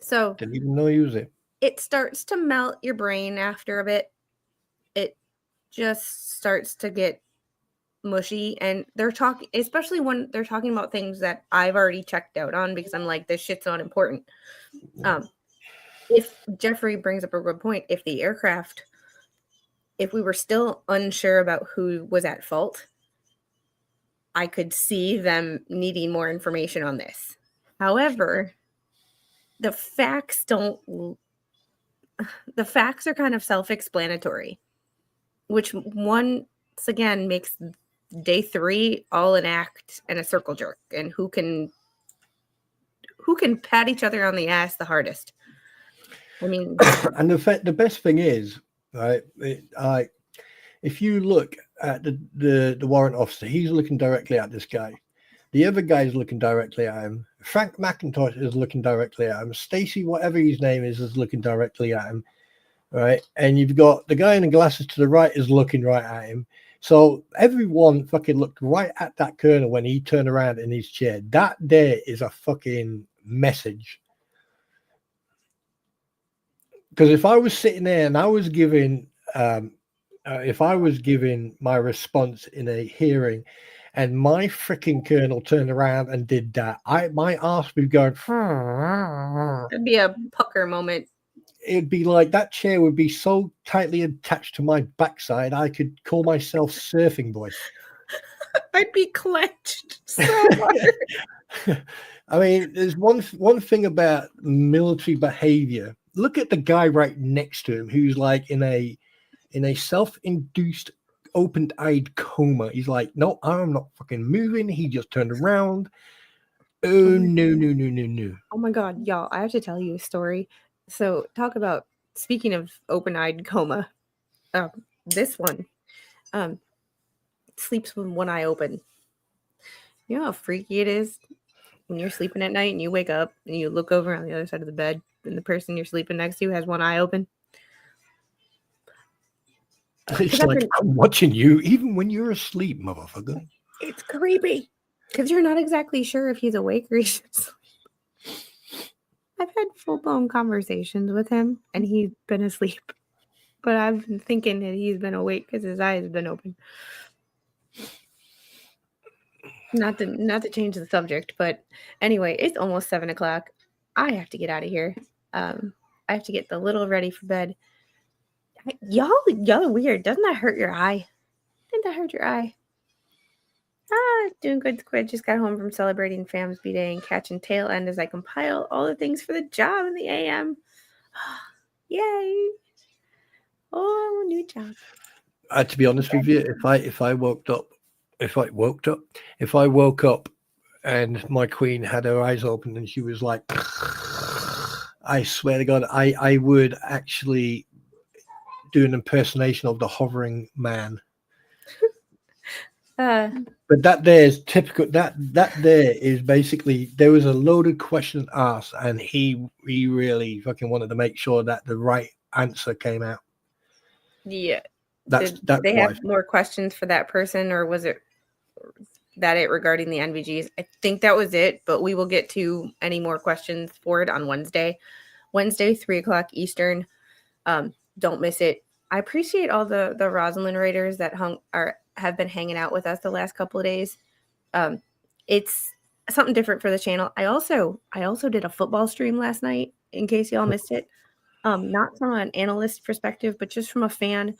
So Didn't even know you was there. it starts to melt your brain after a bit. It just starts to get mushy, and they're talking, especially when they're talking about things that I've already checked out on because I'm like, this shit's not important. If Jeffrey brings up a good point, if we were still unsure about who was at fault, I could see them needing more information on this. However, the facts are kind of self-explanatory, which once again makes day 3 all an act and a circle jerk, and who can pat each other on the ass the hardest. I mean, and the best thing is, right, if you look at the warrant officer, he's looking directly at this guy. The other guy is looking directly at him. Frank McIntosh is looking directly at him. Stacy, whatever his name is looking directly at him. Right. And you've got the guy in the glasses to the right is looking right at him. So everyone fucking looked right at that colonel when he turned around in his chair. That there is a fucking message. Because if I was sitting there and I was giving my response in a hearing, and my freaking colonel turned around and did that, my ass would be going. It'd be a pucker moment. It'd be like that chair would be so tightly attached to my backside, I could call myself Surfing Boy. I'd be clenched so hard. I mean, there's one thing about military behavior. Look at the guy right next to him who's like in a self-induced open-eyed coma. He's like, no, I'm not fucking moving. He just turned around. Oh, no. Oh my God, y'all, I have to tell you a story. So talk about, speaking of open-eyed coma, this one sleeps with one eye open. You know how freaky it is when you're sleeping at night and you wake up and you look over on the other side of the bed and the person you're sleeping next to has one eye open? It's like, I'm watching you even when you're asleep, motherfucker. It's creepy because you're not exactly sure if he's awake or he's asleep. I've had full-blown conversations with him and he's been asleep, but I've been thinking that he's been awake because his eyes have been open. Not to change the subject, but anyway, it's almost 7 o'clock. I have to get out of here. I have to get the little ready for bed. Y'all are weird. Doesn't that hurt your eye? Didn't that hurt your eye? Doing good, Squid. Just got home from celebrating Famsby Day and catching tail end as I compile all the things for the job in the AM. Yay! Oh, new job. To be honest with you, if I woke up and my queen had her eyes open and she was like, I swear to God, I would actually do an impersonation of the hovering man. But that there is typical. That there is basically there was a loaded question asked, and he really fucking wanted to make sure that the right answer came out. Yeah. That's Did that's they why. have more questions for that person, or was it that it regarding the NVGs? I think that was it, but we will get to any more questions for it on Wednesday. Wednesday, 3:00 Eastern. Don't miss it. I appreciate all the Rosalind Raiders that have been hanging out with us the last couple of days. It's something different for the channel. I also did a football stream last night, in case y'all missed it. Not from an analyst perspective, but just from a fan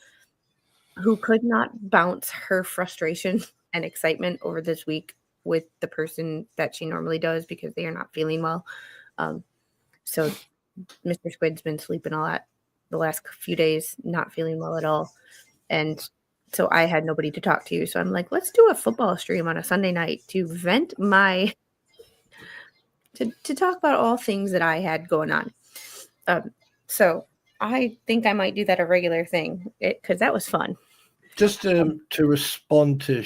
who could not bounce her frustration and excitement over this week with the person that she normally does because they are not feeling well. So Mr. Squid's been sleeping a lot the last few days, not feeling well at all. And so I had nobody to talk to. So I'm like, let's do a football stream on a Sunday night to vent to talk about all things that I had going on. So I think I might do that a regular thing because that was fun. Just to respond to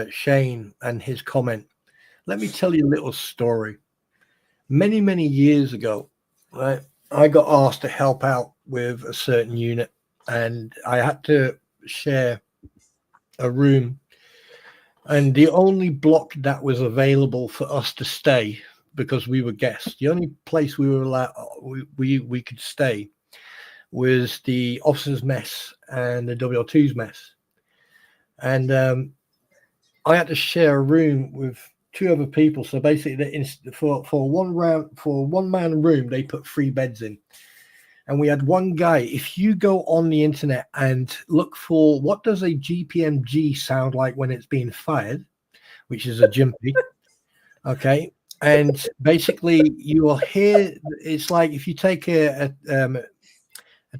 Shane and his comment, let me tell you a little story. Many years ago, right, I got asked to help out with a certain unit, and I had to share a room, and the only block that was available for us to stay, because we were guests, the only place we were allowed we could stay was the officers' mess and the WL2's mess. And I had to share a room with 2 other people. So basically, for one man room, they put 3 beds in. And we had one guy. If you go on the internet and look for what does a GPMG sound like when it's being fired, which is a jimpy, okay. And basically, you will hear it's like if you take a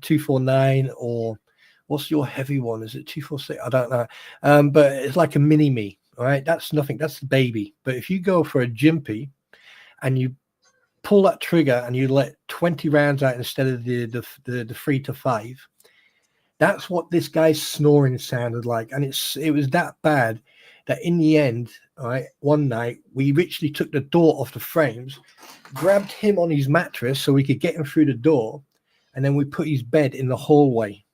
249 or what's your heavy one? Is it 246? I don't know. But it's like a mini me. All right, that's nothing. That's the baby. But if you go for a jimpy and you pull that trigger and you let 20 rounds out instead of the 3 to 5, that's what this guy's snoring sounded like. And it was that bad that in the end, all right, one night we literally took the door off the frames, grabbed him on his mattress so we could get him through the door, and then we put his bed in the hallway.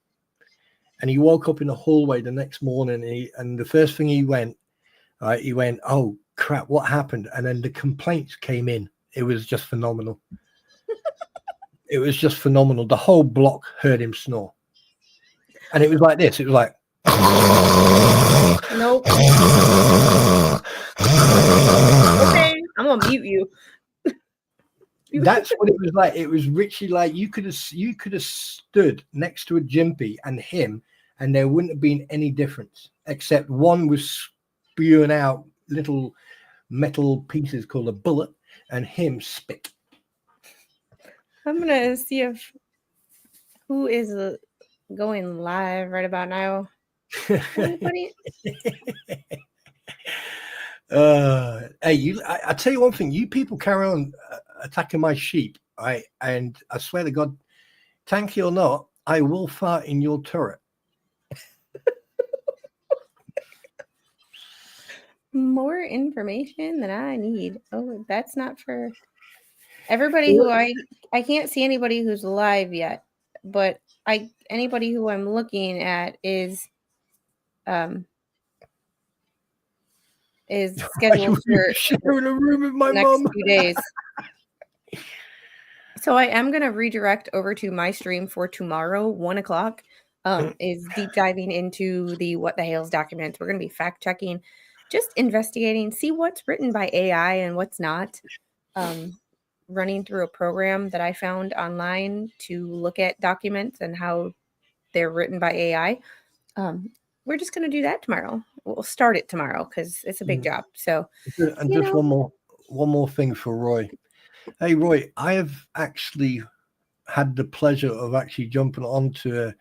And he woke up in the hallway the next morning, and the first thing he went, oh crap, what happened? And then the complaints came in. It was just phenomenal. It was just phenomenal. The whole block heard him snore. And it was like this. It was like. Nope. Okay, I'm gonna mute you. That's what it was like. It was literally like you could have stood next to a jimpy and him, and there wouldn't have been any difference, except one was spewing out little metal pieces called a bullet, and him spit. I'm gonna see if who is going live right about now. Anybody? Hey, I tell you one thing. You people carry on attacking my sheep, right? And I swear to God, tanky or not, I will fart in your turret. More information than I need. Oh, that's not for everybody who I can't see anybody who's live yet, but anybody who I'm looking at is scheduled for sharing a room with my next mom. few days. So I am going to redirect over to my stream for tomorrow, 1:00. Is deep diving into the What the Hales documents. We're going to be fact checking, just investigating, see what's written by AI and what's not. Running through a program that I found online to look at documents and how they're written by AI. We're just going to do that tomorrow. We'll start it tomorrow because it's a big job. So, and just one more thing for Roy. Hey, Roy, I have actually had the pleasure of actually jumping onto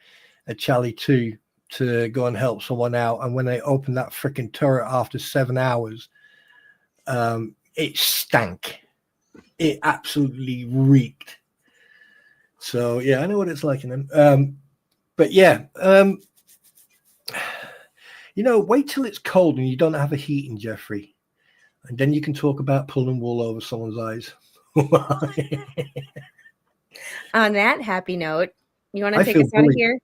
a Charlie 2 to go and help someone out. And when they opened that freaking turret after 7 hours, it stank. It absolutely reeked. So, yeah, I know what it's like in them. But, yeah, You know, wait till it's cold and you don't have a heating, Jeffrey. And then you can talk about pulling wool over someone's eyes. On that happy note, you want to I take feel us out of bullied. here?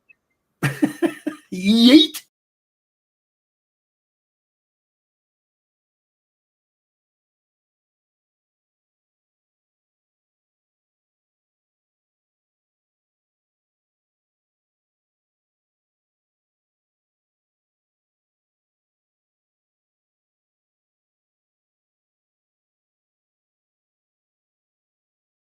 Yeet.